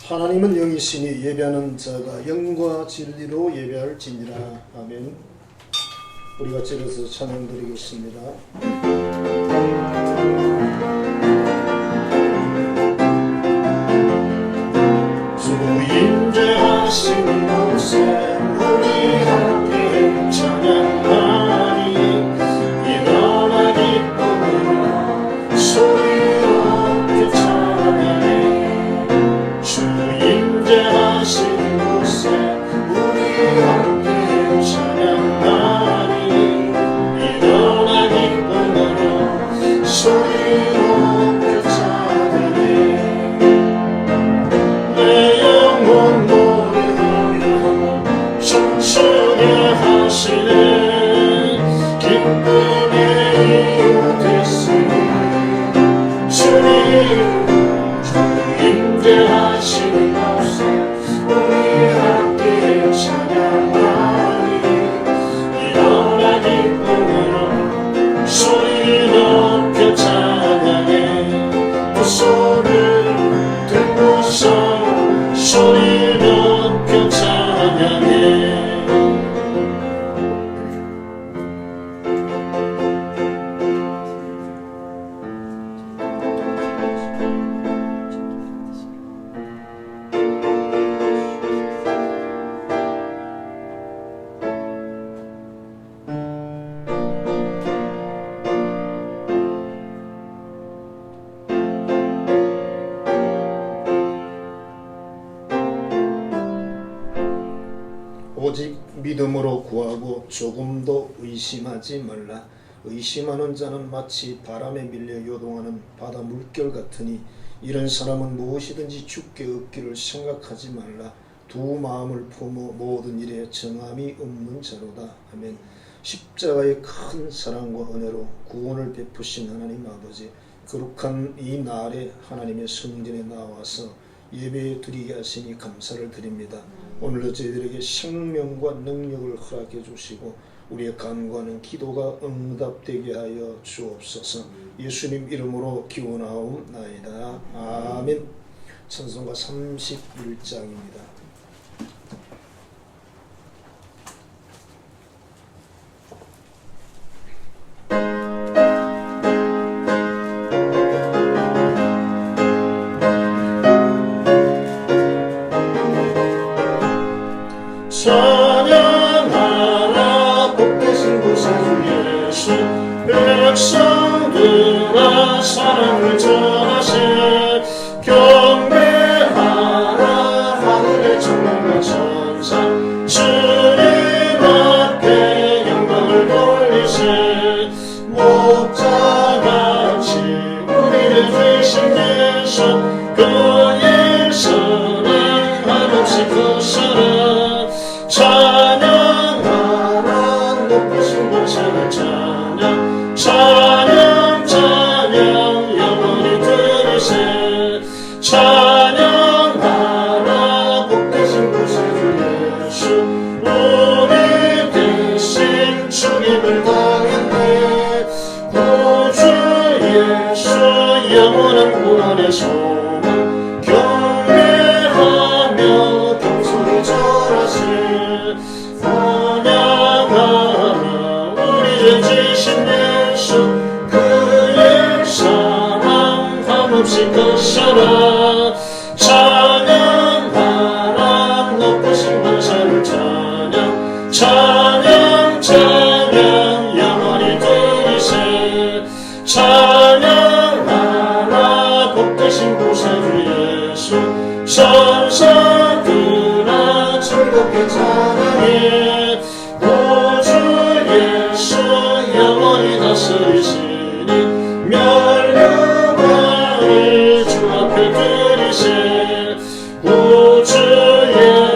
하나님은 영이시니 예배하는 자가 영과 진리로 예배할지니라. 아멘. 우리 같이 일어서 찬양 드리겠습니다. 주 임재하시는 곳에 우리 함께 찬양하니 일어나 기쁨으로 소리로 높게 찬양해. 주 임재하시는 곳에 우리 함께 찬양하니 일어나 기쁨으로 소리로 높게 찬양해. 내 영혼 노래하며 춤추게 하시네. 기쁨의 이유 됐으니 주님 임재하시는 곳에 우리 함께 찬양하니 일어나 기쁨으로 소리 높여 찬양해. 두 손을 들고서 소리 높여 찬양해. 오직 믿음으로 구하고 조금도 의심하지 말라. 의심하는 자는 마치 바람에 밀려 요동하는 바다 물결 같으니 이런 사람은 무엇이든지 주께 얻기를 생각하지 말라. 두 마음을 품어 모든 일에 정함이 없는 자로다. 아멘. 십자가의 큰 사랑과 은혜로 구원을 베푸신 하나님 아버지, 거룩한 이 날에 하나님의 성전에 나와서 예배 드리게 하시니 감사를 드립니다. 오늘도 저희들에게 생명과 능력을 허락해 주시고 우리의 간구하는 기도가 응답되게 하여 주옵소서. 예수님 이름으로 기원하옵나이다. 아멘. 찬송가 31장입니다. 찬양하라 복되신 구세주 예수. 백성들아 사랑을 전하세. 경배하라 하늘의 천군과 천사. 주님 앞에 영광을 돌리세. 목자같이 우리를 되신 예수. 그의 사랑 한없이 크시라. 찬양하라 높으신 권세를 찬양. 찬양 찬양 영원히 들으세. 찬양하라 복되신 구세주 예수. 우리 대신 죽임을 당했네. 구주 예수 영원한 구원의 소망. 경배하며 경솔히 절하세. 지신 예수. 그의 사랑 한없이 크시라. 찬양하라 높으신 권세를 찬양. 찬양 찬양 영원히 들으세. 찬양하라 복되신 구세주 예수. 천사들아 즐겁게 찬양해. 구주 예수 영원히 다스리시니 멸류관을 주 앞에 드리세. 구주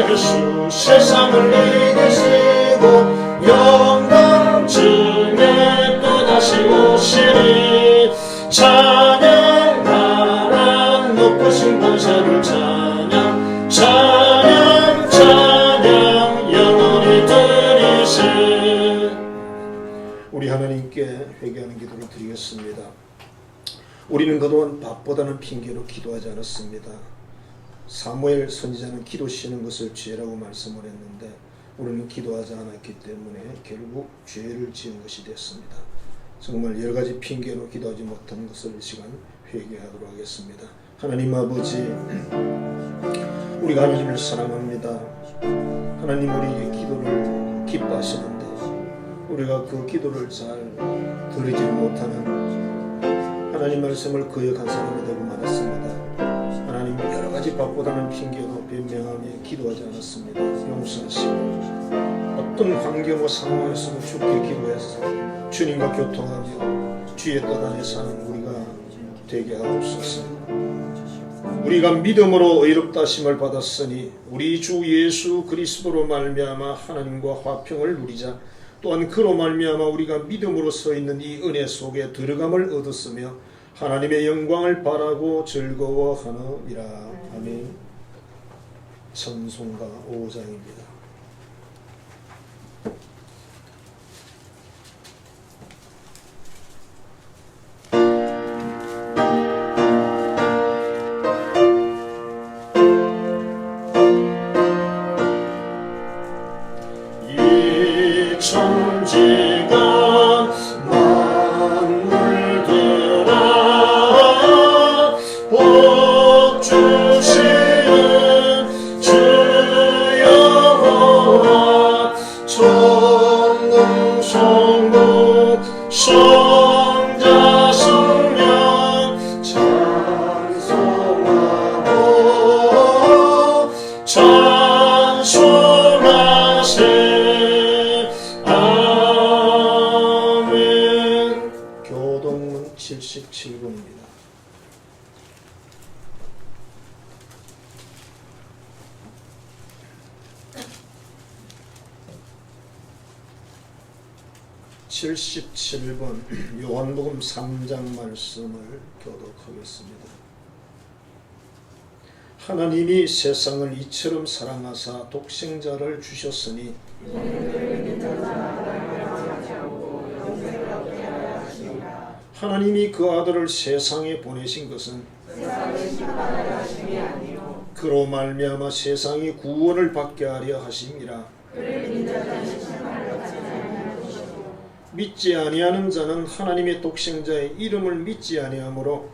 예수 세상을 이기시고 영광중에 또다시 오시니. 찬양하라 높으신 권세를 찬양. 찬양 찬양 영원히 드리세. 우리 하나님께 회개하는 기도를 드리겠습니다. 우리는 그동안 밥보다는 핑계로 기도하지 않았습니다. 사무엘 선지자는 기도 쉬는 것을 죄라고 말씀을 했는데 우리는 기도하지 않았기 때문에 결국 죄를 지은 것이 됐습니다. 정말 여러 가지 핑계로 기도하지 못한 것을 이 시간 회개하도록 하겠습니다. 하나님 아버지, 우리가 하나님을 사랑합니다. 하나님 우리의 기도를 기뻐하시는데 우리가 그 기도를 잘 들으지 못하는 하나님 말씀을 거역한 사람이 되고 말았습니다. 하나님 여러 가지 밥보다는 핑계로 변명하며 기도하지 않았습니다. 용서하시고 어떤 환경과 상황에서는 주께 기도해서 주님과 교통하며 주의 뜻 안에 사는 우리가 되게 하옵소서. 우리가 믿음으로 의롭다 하심을 받았으니 우리 주 예수 그리스도로 말미암아 하나님과 화평을 누리자. 또한 그로 말미암아 우리가 믿음으로 서 있는 이 은혜 속에 들어감을 얻었으며 하나님의 영광을 바라고 즐거워하느니라. 아멘. 찬송가 5장입니다. 천지가 만물들아 복 주시는 주 여호와 전능성부 성자 성령 찬송하고 찬송하세. 교동문 77번입니다. 요한복음 3장 말씀을 교독하겠습니다. 하나님이 세상을 이처럼 사랑하사 독생자를 주셨으니 하나님이 그 아들을 세상에 보내신 것은 그로 말미암아 세상이 구원을 받게 하려 하심이라. 믿지 아니하는 자는 하나님의 독생자의 이름을 믿지 아니하므로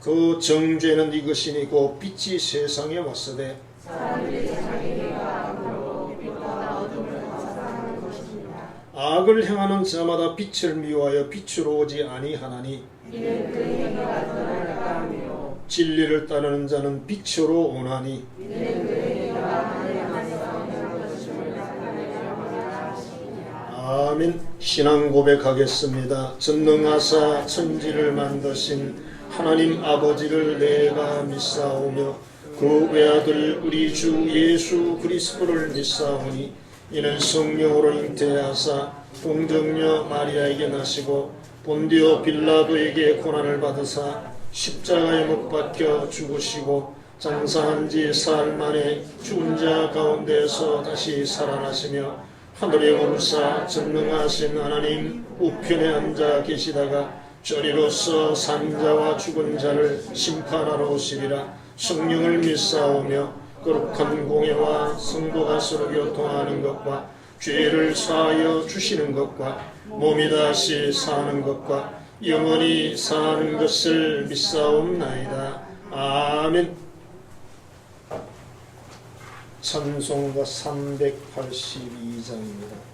그 정죄는 이것이니 곧 빛이 세상에 왔으되 악을 행하는 자마다 빛을 미워하여 빛으로 오지 아니하나니 진리를 따르는 자는 빛으로 오나니 아멘. 신앙 고백하겠습니다. 전능하사 천지를 만드신 하나님 아버지를 내가 믿사오며 그 외아들 우리 주 예수 그리스도를 믿사오니 이는 성령으로 잉태하사 동정녀 마리아에게 나시고 본디오 빌라도에게 고난을 받으사 십자가에 못 박혀 죽으시고 장사한 지 사흘 만에 죽은 자 가운데서 다시 살아나시며 하늘에 오르사 전능하신 하나님 우편에 앉아 계시다가 저리로서 산자와 죽은 자를 심판하러 오시리라. 성령을 믿사오며 거룩한 공예와 성도가 서로 교통하는 것과 죄를 사하여 주시는 것과 몸이 다시 사는 것과 영원히 사는 것을 믿사옵나이다. 아멘. 찬송가 382장입니다.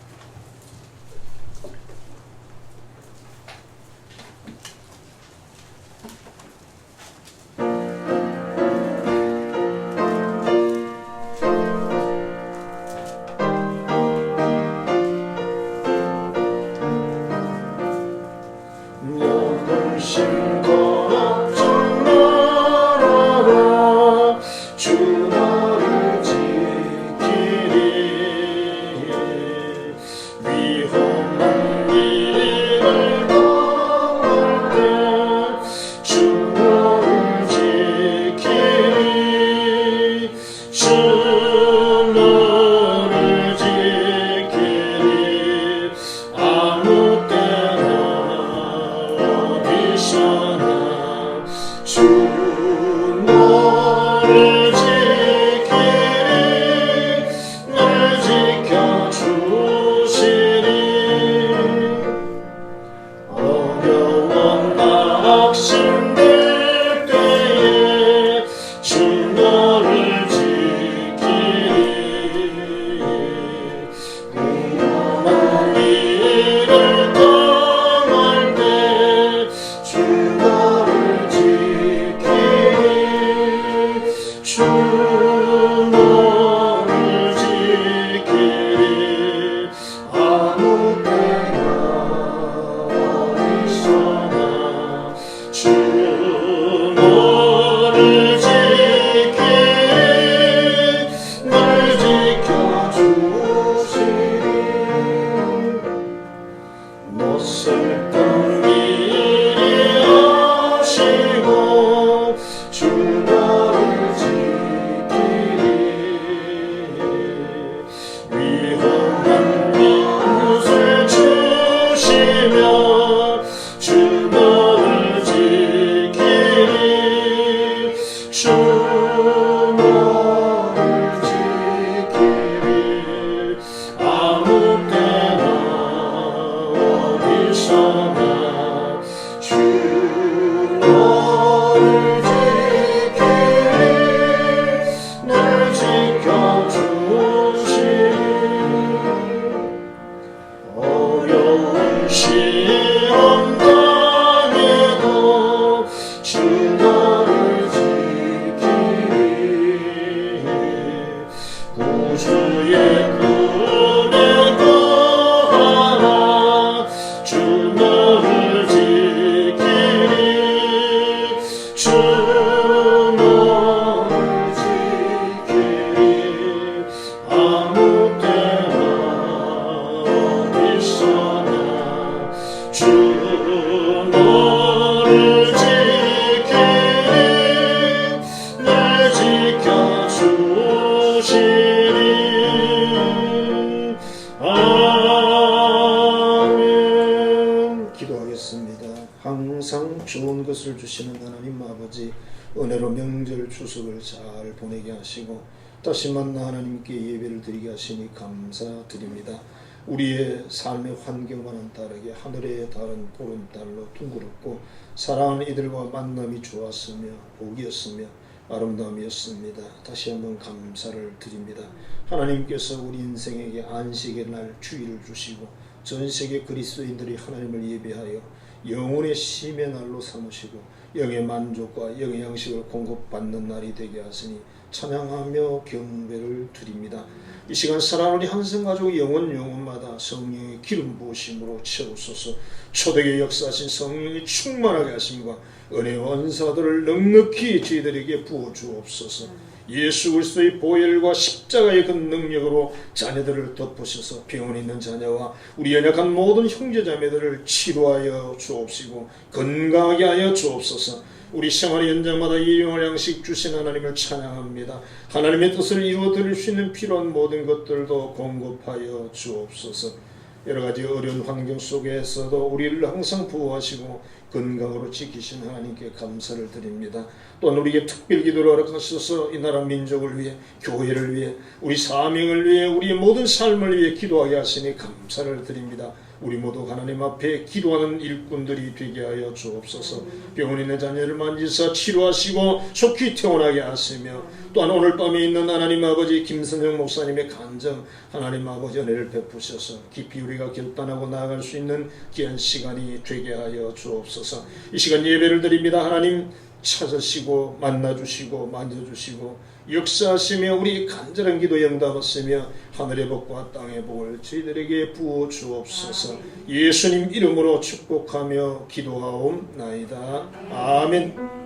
꿈에 거하라 주 너를 지키리 주 너를 지키리 아무 때나 어디서나 주 너를 지키리 날 지켜주시리 아멘. 기도하겠습니다. 항상 좋은 것을 주시는 하나님 아버지, 은혜로 명절 추석을 잘 보내게 하시고 다시 만나 하나님께 예배를 드리게 하시니 감사드립니다. 우리의 삶의 환경과는 다르게 하늘의 달은 보름달로 둥그렇고 사랑하는 이들과 만남이 좋았으며 복이었으며 아름다움이었습니다. 다시 한번 감사를 드립니다. 하나님께서 우리 인생에게 안식의 날 주일을 주시고 전 세계 그리스도인들이 하나님을 예배하여 영혼의 쉼의 날로 삼으시고 영의 만족과 영의 양식을 공급받는 날이 되게 하시니 찬양하며 경배를 드립니다. 이 시간 사랑하는 우리 한성가족 영혼마다 성령의 기름 부으심으로 채우소서. 초대교회 역사하신 성령이 충만하게 하심과 은혜와 은사들을 넉넉히 저희들에게 부어주옵소서. 예수 그리스도의 보혈과 십자가의 그 능력으로 자녀들을 덮으셔서 병원 있는 자녀와 우리 연약한 모든 형제자매들을 치료하여 주옵시고 건강하게 하여 주옵소서. 우리 생활의 현장마다 일용할 양식 주신 하나님을 찬양합니다. 하나님의 뜻을 이루어 드릴 수 있는 필요한 모든 것들도 공급하여 주옵소서. 여러가지 어려운 환경 속에서도 우리를 항상 보호하시고 건강으로 지키신 하나님께 감사를 드립니다. 또한 우리에게 특별 기도를 허락하셔서 이 나라 민족을 위해, 교회를 위해, 우리 사명을 위해, 우리의 모든 삶을 위해 기도하게 하시니 감사를 드립니다. 우리 모두 하나님 앞에 기도하는 일꾼들이 되게 하여 주옵소서. 병원에 있는 자녀를 만지사 치료하시고 속히 퇴원하게 하시며 또한 오늘 밤에 있는 하나님 아버지 김선영 목사님의 간증 하나님 아버지 은혜를 베푸셔서 깊이 우리가 결단하고 나아갈 수 있는 귀한 시간이 되게 하여 주옵소서. 이 시간 예배를 드립니다. 하나님 찾으시고 만나주시고 만져주시고 역사하시며 우리 간절한 기도 응답하시며 하늘의 복과 땅의 복을 저희들에게 부어 주옵소서. 예수님 이름으로 축복하며 기도하옵나이다. 아멘.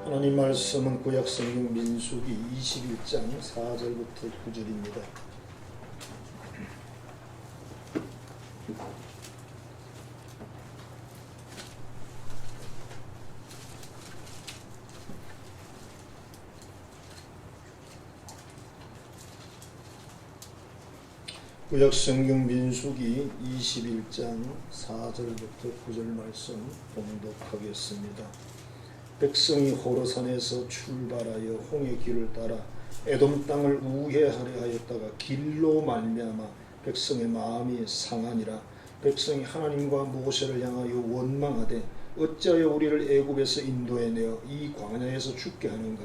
하나님 말씀은 구약성경 민수기 21장 4절부터 9절입니다. 구약성경 민수기 21장 4절부터 9절 말씀 봉독하겠습니다. 백성이 호르산에서 출발하여 홍해 길을 따라 에돔 땅을 우회하려 하였다가 길로 말미암아 백성의 마음이 상하니라. 백성이 하나님과 모세를 향하여 원망하되 어찌하여 우리를 애굽에서 인도해내어 이 광야에서 죽게 하는가.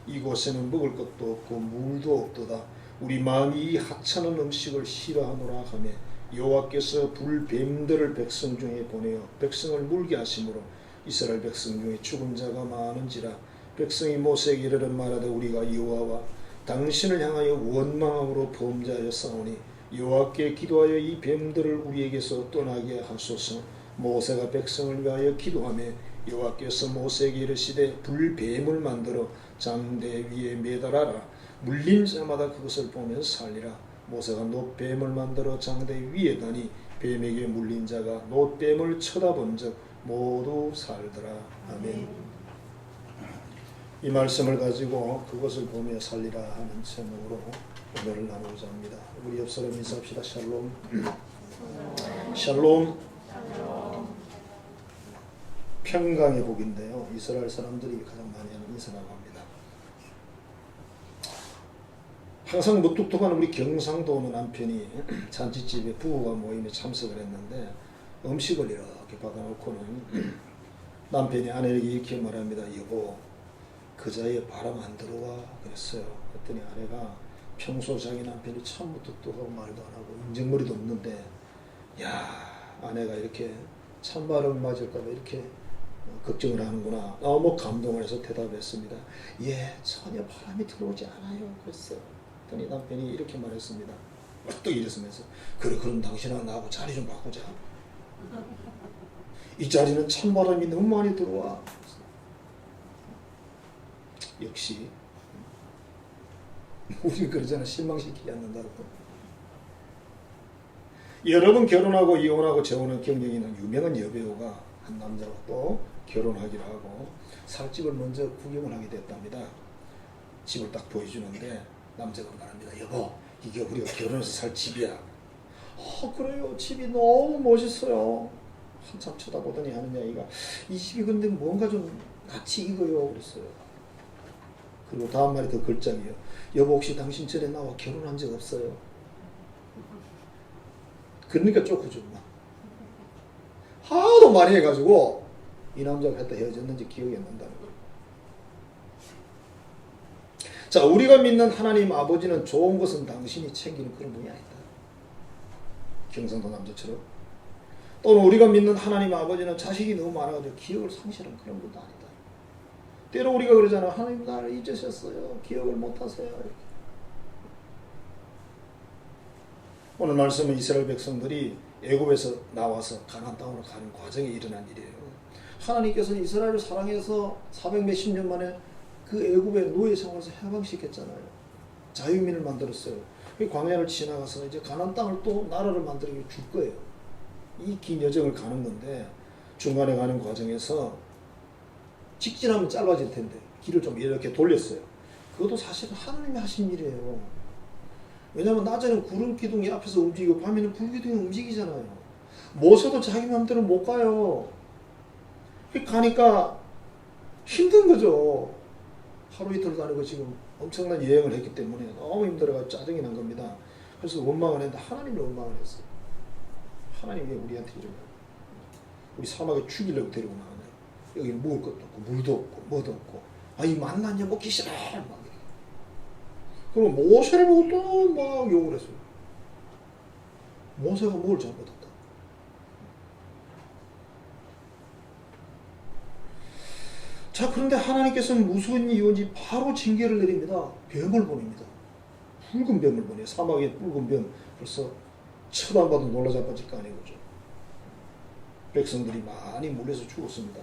이곳에는 먹을 것도 없고 물도 없도다. 우리 마음이 이 하찮은 음식을 싫어하노라 하며 여호와께서 불뱀들을 백성 중에 보내어 백성을 물게 하심으로 이스라엘 백성 중에 죽은 자가 많은지라. 백성이 모세에게 이르러 말하되 우리가 여호와와 당신을 향하여 원망함으로 범죄하여 싸우니 여호와께 기도하여 이 뱀들을 우리에게서 떠나게 하소서. 모세가 백성을 위하여 기도하며 여호와께서 모세에게 이르시되 불뱀을 만들어 장대 위에 매달아라. 물린 자마다 그것을 보며 살리라. 모세가 놋뱀을 만들어 장대 위에 다니 뱀에게 물린 자가 놋뱀을 쳐다본즉 모두 살더라. 아멘. 이 말씀을 가지고 그것을 보며 살리라 하는 제목으로 오늘을 나누고자 합니다. 우리 옆 사람 인사합시다. 샬롬. 샬롬. 평강의 복인데요. 이스라엘 사람들이 가장 많이 하는 인사라고 합니다. 항상 무뚝뚝한 우리 경상도 오는 남편이 잔치집에 부부가 모임에 참석을 했는데 음식을 이렇게 받아놓고는 남편이 아내에게 이렇게 말합니다. 여보, 그 자리에 바람 안 들어와 그랬어요. 그랬더니 아내가 평소 자기 남편이 처음부터 또하고 말도 안 하고 인정머리도 없는데 야 아내가 이렇게 찬바람을 맞을까 봐 이렇게 걱정을 하는구나. 너무 감동을 해서 대답했습니다. 예, 전혀 바람이 들어오지 않아요. 그랬어요. 그랬더니 남편이 이렇게 말했습니다. 또 이랬으면서 그래 그럼 당신하고 나하고 자리 좀 바꾸자. 이 자리는 찬바람이 너무 많이 들어와. 역시 우리는 그러잖아. 실망시키지 않는다고. 여러분 결혼하고 이혼하고 재혼한 경력이 있는 유명한 여배우가 한 남자와 또 결혼하기로 하고 살집을 먼저 구경을 하게 됐답니다. 집을 딱 보여주는데 남자가 말합니다. 여보 이게 우리가 결혼해서 살 집이야. 그래요. 집이 너무 멋있어요. 한참 쳐다보더니 하는 이야기가 이 집이 근데 뭔가 좀 낯이 익어요. 그랬어요. 그리고 다음 말이 더 걸작이에요. 여보 혹시 당신 전에 나와 결혼한 적 없어요? 그러니까 쫓고죠. 하도 많이 해가지고 이 남자가 했다 헤어졌는지 기억이 안 난다는 거예요. 자, 우리가 믿는 하나님 아버지는 좋은 것은 당신이 챙기는 그런 분이 아니다. 경상도 남자처럼. 또는 우리가 믿는 하나님 아버지는 자식이 너무 많아가지고 기억을 상실하는 그런 분도 아니다. 때로 우리가 그러잖아. 하나님 나를 잊으셨어요. 기억을 못하세요. 이렇게. 오늘 말씀은 이스라엘 백성들이 애굽에서 나와서 가나안 땅으로 가는 과정에 일어난 일이에요. 하나님께서 이스라엘을 사랑해서 400몇십 년 만에 그 애굽의 노예 생활에서 해방시켰잖아요. 자유민을 만들었어요. 그 광야를 지나가서 이제 가나안 땅을 또 나라를 만들어 줄 거예요. 이 긴 여정을 가는 건데 중간에 가는 과정에서 직진하면 짧아질 텐데 길을 좀 이렇게 돌렸어요. 그것도 사실은 하나님이 하신 일이에요. 왜냐하면 낮에는 구름 기둥이 앞에서 움직이고 밤에는 불 기둥이 움직이잖아요. 모세도 자기 마음대로 못 가요. 가니까 힘든 거죠. 하루 이틀 다니고 지금 엄청난 여행을 했기 때문에 너무 힘들어가지고 짜증이 난 겁니다. 그래서 원망을 했는데 하나님이 원망을 했어요. 하나님이 왜 우리한테 이러냐. 우리 사막에 죽이려고 데리고 나가냐. 여기는 먹을 것도 없고 물도 없고 뭐도 없고 이 만나냐 먹기 싫어. 막 그럼 모세를 보고 또 막 욕을 했어요. 모세가 뭘 잘못했다. 자, 그런데 하나님께서는 무슨 이유인지 바로 징계를 내립니다. 뱀을 보냅니다. 붉은 뱀을 보내요. 사막에 붉은 뱀. 벌써 쳐다봐도 놀라 자빠질 거 아니에요. 백성들이 많이 몰려서 죽었습니다.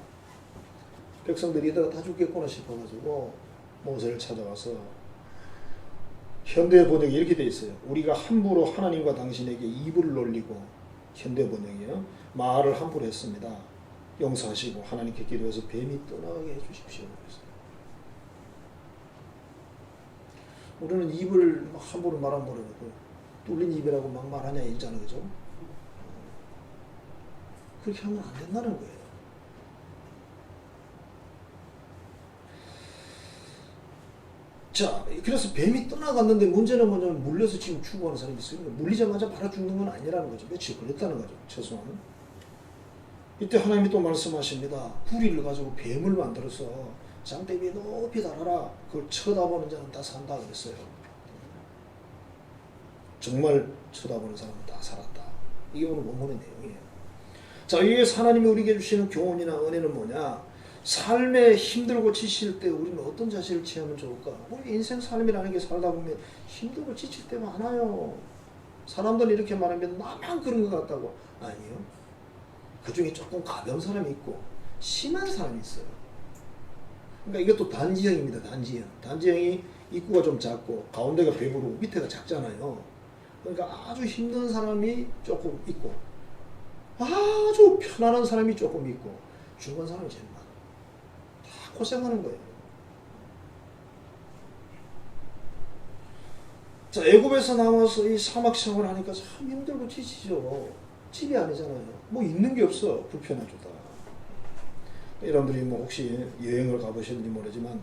백성들이 이대로 다 죽겠구나 싶어가지고 모세를 찾아와서 현대 번역이 이렇게 되어 있어요. 우리가 함부로 하나님과 당신에게 이불을 놀리고 현대 번역이에요. 말을 함부로 했습니다. 용서하시고 하나님께 기도해서 뱀이 떠나게 해주십시오. 우리는 입을 막 함부로 말 안 모르고 뚫린 입이라고 막 말하냐 이잖아요. 그죠? 그렇게 하면 안 된다는 거예요. 자, 그래서 뱀이 떠나갔는데 문제는 뭐냐면 물려서 지금 죽어가는 사람이 있어요. 물리자마자 바로 죽는 건 아니라는 거죠. 며칠 걸렸다는 거죠. 최소한. 이때 하나님이 또 말씀하십니다. 구리를 가지고 뱀을 만들어서 장대 위에 높이 달아라. 그걸 쳐다보는 자는 다 산다 그랬어요. 정말 쳐다보는 사람은 다 살았다. 이게 오늘 본문의 내용이에요. 자, 이게 하나님이 우리에게 주시는 교훈이나 은혜는 뭐냐? 삶에 힘들고 지칠 때 우리는 어떤 자세를 취하면 좋을까? 우리 인생 삶이라는 게 살다 보면 힘들고 지칠 때 많아요. 사람들은 이렇게 말하면 나만 그런 것 같다고. 아니요. 그 중에 조금 가벼운 사람이 있고 심한 사람이 있어요. 그러니까 이것도 단지형입니다. 단지형. 단지형이 입구가 좀 작고 가운데가 배부르고 밑에가 작잖아요. 그러니까 아주 힘든 사람이 조금 있고 아주 편안한 사람이 조금 있고 중간 사람이 제일 많아. 다 고생하는 거예요. 자, 애굽에서 나와서 이 사막 생활을 하니까 참 힘들고 지치죠. 집이 아니잖아요. 뭐 있는 게 없어. 불편하죠. 다. 여러분들이 뭐 혹시 여행을 가보셨는지 모르지만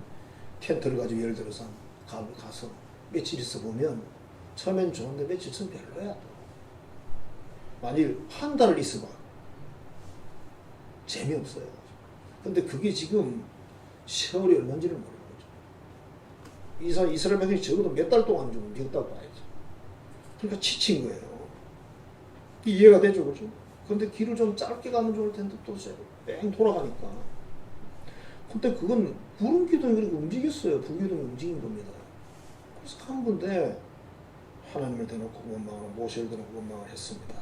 텐트를 가지고 예를 들어서 가서 며칠 있어 보면 처음엔 좋은데 며칠 있으면 별로야. 만일 한 달을 있어봐. 재미없어요. 근데 그게 지금 세월이 얼마인지를 모르는 거죠. 이스라엘 백성이 적어도 몇 달 동안 좀 미웠다고 봐야죠. 그러니까 지친 거예요. 이해가 되죠, 그죠? 근데 길을 좀 짧게 가면 좋을 텐데 또 뺑 돌아가니까. 근데 그건 구름기둥이 그렇게 움직였어요. 불기둥이 움직인 겁니다. 그래서 한 건데 하나님을 대놓고 원망하고 모세를 대놓고 원망을 했습니다.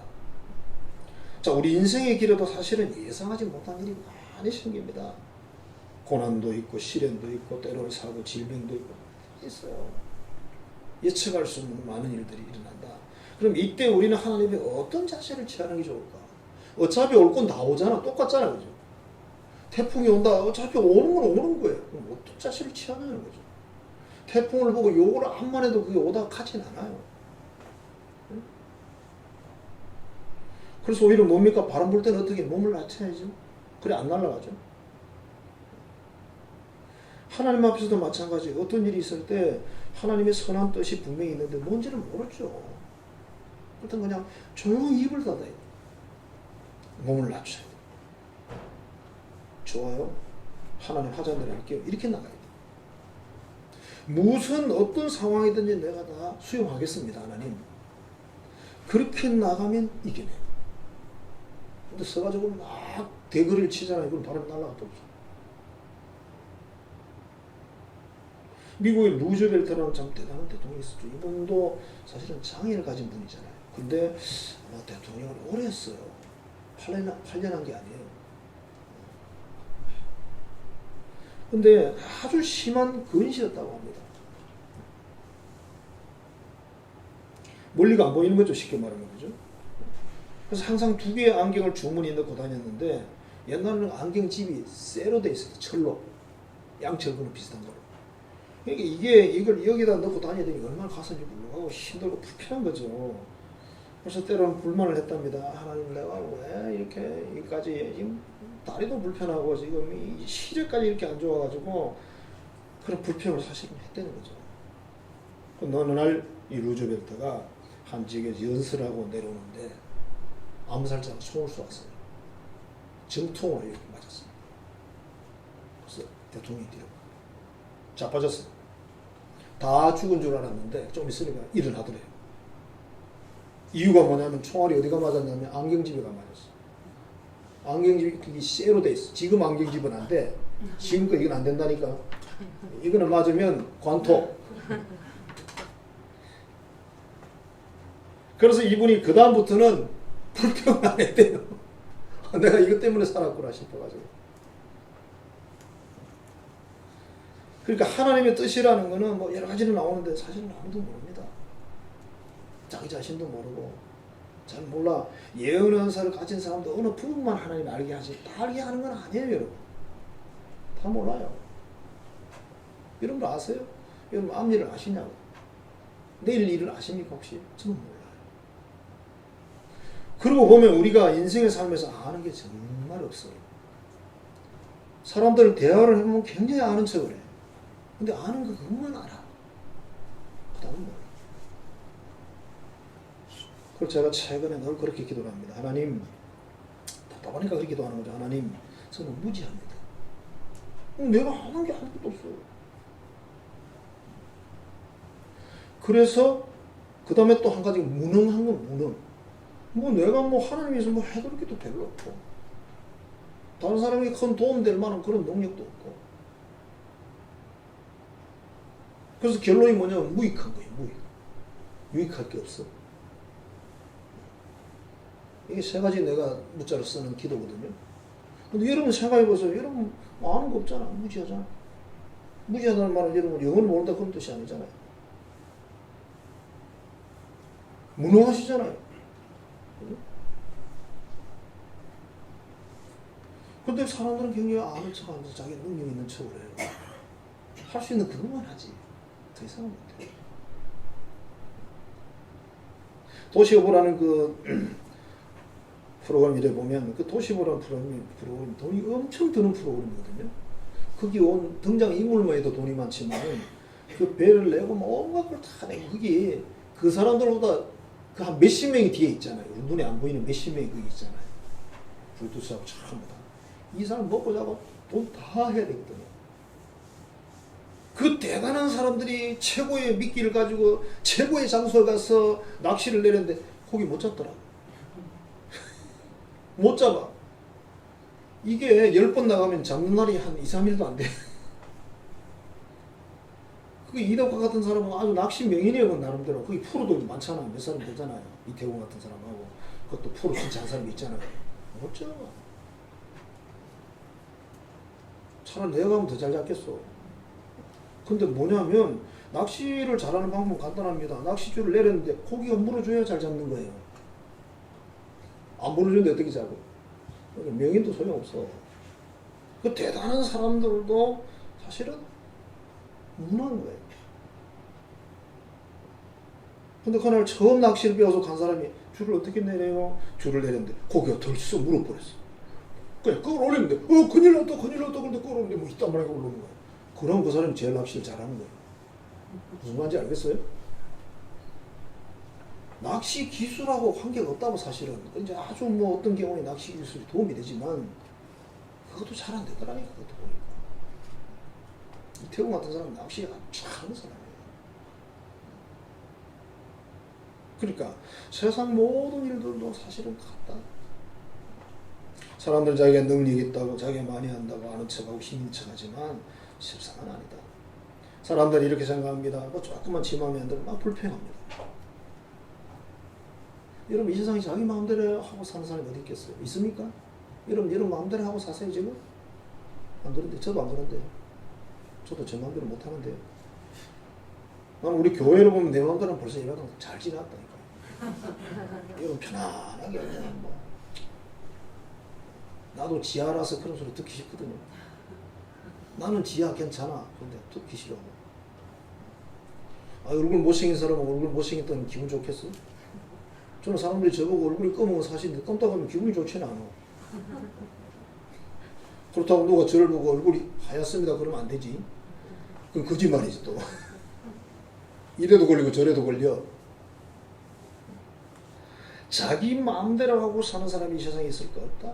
자, 우리 인생의 길에도 사실은 예상하지 못한 일이 많이 생깁니다. 고난도 있고 시련도 있고 때로는 사고 질병도 있고 있어요. 예측할 수 없는 많은 일들이 일어난다. 그럼 이때 우리는 하나님의 어떤 자세를 취하는 게 좋을까? 어차피 올 건 다 오잖아. 똑같잖아, 그죠? 태풍이 온다. 어차피 오는 건 오는 거예요. 그럼 어떤 자세를 취하냐는 거죠. 태풍을 보고 욕을 한만 해도 그게 오다 가진 않아요. 응? 그래서 오히려 뭡니까? 바람 불 때는 어떻게 몸을 낮춰야죠? 그래 안 날아가죠. 하나님 앞에서도 마찬가지. 어떤 일이 있을 때 하나님의 선한 뜻이 분명히 있는데 뭔지는 모르죠. 일단 그냥 조용히 입을 닫아요. 몸을 낮춰야 돼요. 좋아요. 하나님 하자는 대로 할게요. 이렇게 나가야 돼요. 무슨 어떤 상황이든지 내가 다 수용하겠습니다. 하나님. 그렇게 나가면 이겨내요. 근데 서가지고 막 대거리를 치잖아요. 그럼 바로 날아가도 없어. 미국의 루즈벨트라는 참 대단한 대통령이 있었죠. 이분도 사실은 장애를 가진 분이잖아요. 근데 아마 대통령을 오래 했어요. 8년 한 게 아니에요. 근데 아주 심한 근시였다고 합니다. 멀리가 안 보이는 거죠. 쉽게 말하면. 그죠? 그래서 항상 2개의 안경을 주머니에 넣고 다녔는데 옛날에는 안경집이 쇠로 돼 있어요. 철로. 양철근은 비슷한 거로. 그러니까 이걸 여기다 넣고 다녀야 되니 얼마나 가슴이 불러가고 힘들고 불편한 거죠. 그래서 때로는 불만을 했답니다. 하나님, 내가 왜 이렇게 여기까지 지금 다리도 불편하고 지금 이 시력까지 이렇게 안 좋아가지고 그런 불평을 사실은 했다는 거죠. 어느 날 이 루즈벨트가 한 지역에서 연설하고 내려오는데 암살자가 총을 쏘았어요. 정통으로 이렇게 맞았습니다. 그래서 대통령이 뒤로 자빠졌어요. 다 죽은 줄 알았는데 좀 있으니까 일어나더래요. 이유가 뭐냐면 총알이 어디가 맞았냐면 안경집에가 맞았어. 안경집이 그게 쇠로 돼 있어. 지금 안경집은 안 돼. 지금 거 이건 안 된다니까. 이거는 맞으면 관토. 그래서 이분이 그 다음부터는 불평을 안 했대요. 내가 이것 때문에 살았구나 싶어가지고. 그러니까 하나님의 뜻이라는 거는 뭐 여러 가지로 나오는데 사실은 아무도 모릅니다. 자기 자신도 모르고 잘 몰라. 예언 은사를 가진 사람도 어느 부분만 하나님이 알게 하지 다 알게 하는 건 아니에요. 여러분. 다 몰라요. 여러분 아세요? 여러분 앞일을 아시냐고. 내일 일을 아십니까 혹시? 저는 몰라요. 그러고 보면 우리가 인생의 삶에서 아는 게 정말 없어요. 사람들은 대화를 해보면 굉장히 아는 척을 해. 근데 아는 거 그것만 알아. 그 다음은 몰라. 그래서 제가 최근에 늘 그렇게 기도를 합니다. 하나님, 답답하니까 그렇게 기도하는 거죠. 하나님, 저는 무지합니다. 내가 하는 게 아무것도 없어요. 그래서 그 다음에 또 한 가지 무능한 건 무능. 뭐 내가 뭐 하나님께서 뭐 해드릴 게도 별로 없고 다른 사람에게 큰 도움 될 만한 그런 능력도 없고 그래서 결론이 뭐냐면 무익한 거예요. 유익할 게 없어. 이게 세 가지 내가 문자로 쓰는 기도거든요. 근데 여러분 생각해보세요. 여러분 아는 거 없잖아. 무지하잖아. 무지하다는 말은 여러분 영어를 모른다 그런 뜻이 아니잖아요. 무능하시잖아요. 근데 사람들은 굉장히 아는 척하면서 자기 능력 있는 척을 해요. 할 수 있는 그것만 하지. 더 이상은 못해요. 도시오브라는 그 프로그램을 보면 그 도시오브라는 프로그램 돈이 엄청 드는 프로그램이거든요. 거기 온 등장 인물만 해도 돈이 많지만 그 배를 내고 뭐 온갖 걸 다 내고 그게 그 사람들보다 그 한 몇십 명이 뒤에 있잖아요. 눈에 안 보이는 몇십 명이 거기 있잖아요. 불두스하고 전부 다. 이 사람 먹고 자고 돈 다 해야 되거든요. 그 대단한 사람들이 최고의 미끼를 가지고 최고의 장소에 가서 낚시를 내렸는데 고기 못 잡더라. 못 잡아. 이게 10번 나가면 잡는 날이 한 2, 3일도 안 돼. 그 이덕화 같은 사람은 아주 낚시 명인이에요. 나름대로. 거기 프로도 많잖아. 몇 사람 되잖아요. 이태원 같은 사람하고. 그것도 프로 진짜 한 사람이 있잖아요. 못 잡아. 차라리 내가 가면 더 잘 잡겠어. 근데 뭐냐면 낚시를 잘하는 방법은 간단합니다. 낚시줄을 내렸는데 고기가 물어줘야 잘 잡는 거예요. 안 물어주는데 어떻게 잡아? 명인도 소용없어. 그 대단한 사람들도 사실은 무능한 거예요. 근데 그날 처음 낚시를 배워서 간 사람이 줄을 어떻게 내려요? 줄을 내렸는데 고기가 덜썩 물어버렸어. 그냥 끌어올리는데 큰일 났다 그런데 끌어올리는데 뭐 이딴 말하게 올라오는 거야. 그럼 그 사람이 제일 낚시를 잘하는 거예요. 무슨 말인지 알겠어요? 낚시 기술하고 관계가 없다고 사실은. 이제 아주 뭐 어떤 경우에 낚시 기술이 도움이 되지만 그것도 잘 안 되더라니까. 그것도 보니까. 이태원 같은 사람은 낚시가 잘하는 사람이에요. 그러니까 세상 모든 일들도 사실은 같다. 사람들 자기가 능력이 있다고 자기가 많이 한다고 아는 척하고 힘인 척하지만 실상은 아니다. 사람들이 이렇게 생각합니다. 뭐 조금만 지 마음에 안 들면 막 불평합니다. 여러분 이 세상에 자기 마음대로 하고 사는 사람이 어디 있겠어요? 있습니까? 여러분 마음대로 하고 사세요 지금? 안 그런데 저도 안 그런데요. 저도 제 마음대로 못 하는데요. 나는 우리 교회를 보면 내 마음대로 벌써 예배당 잘 지났다니까. 여러분 편안하게 그냥 뭐 나도 지하라서 그런 소리 듣기 싫거든요. 나는 지하 괜찮아. 근데 듣기 싫어. 얼굴 못생긴 사람은 얼굴 못생겼다면 기분 좋겠어? 저는 사람들이 저보고 얼굴이 검은 거 사실인데 깜빡하면 기분이 좋지는 않아. 그렇다고 누가 저를 보고 얼굴이 하얗습니다 그러면 안 되지. 그건 거짓말이지 또. 이래도 걸리고 저래도 걸려. 자기 마음대로 하고 사는 사람이 이 세상에 있을까 없다.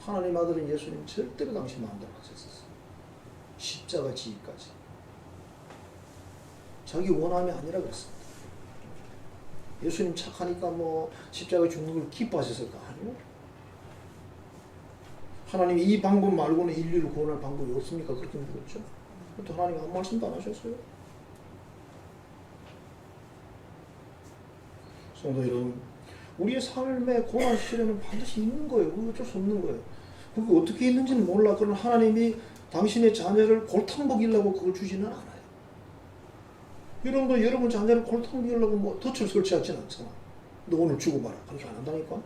하나님 아들은 예수님 절대로 당신 마음대로 하셨었어. 십자가 지기까지. 자기 원함이 아니라 그랬습니다. 예수님 착하니까 뭐 십자가에 죽는 걸 기뻐하셨을까? 아니요. 하나님이 이 방법 말고는 인류를 구원할 방법이 없습니까? 그렇게 물었죠. 또 하나님 아무 말씀도 안 하셨어요. 성도 여러분, 우리의 삶의 고난 시련은 반드시 있는 거예요. 그거 어쩔 수 없는 거예요. 그게 어떻게 있는지는 몰라. 그러나 하나님이 당신의 자녀를 골탕 먹이려고 그걸 주지는 않아요. 여러분도 여러분 자녀를 골탕 먹이려고 뭐 덫을 설치하지는 않잖아. 너 오늘 주고 봐라. 그렇게 안 한다니까.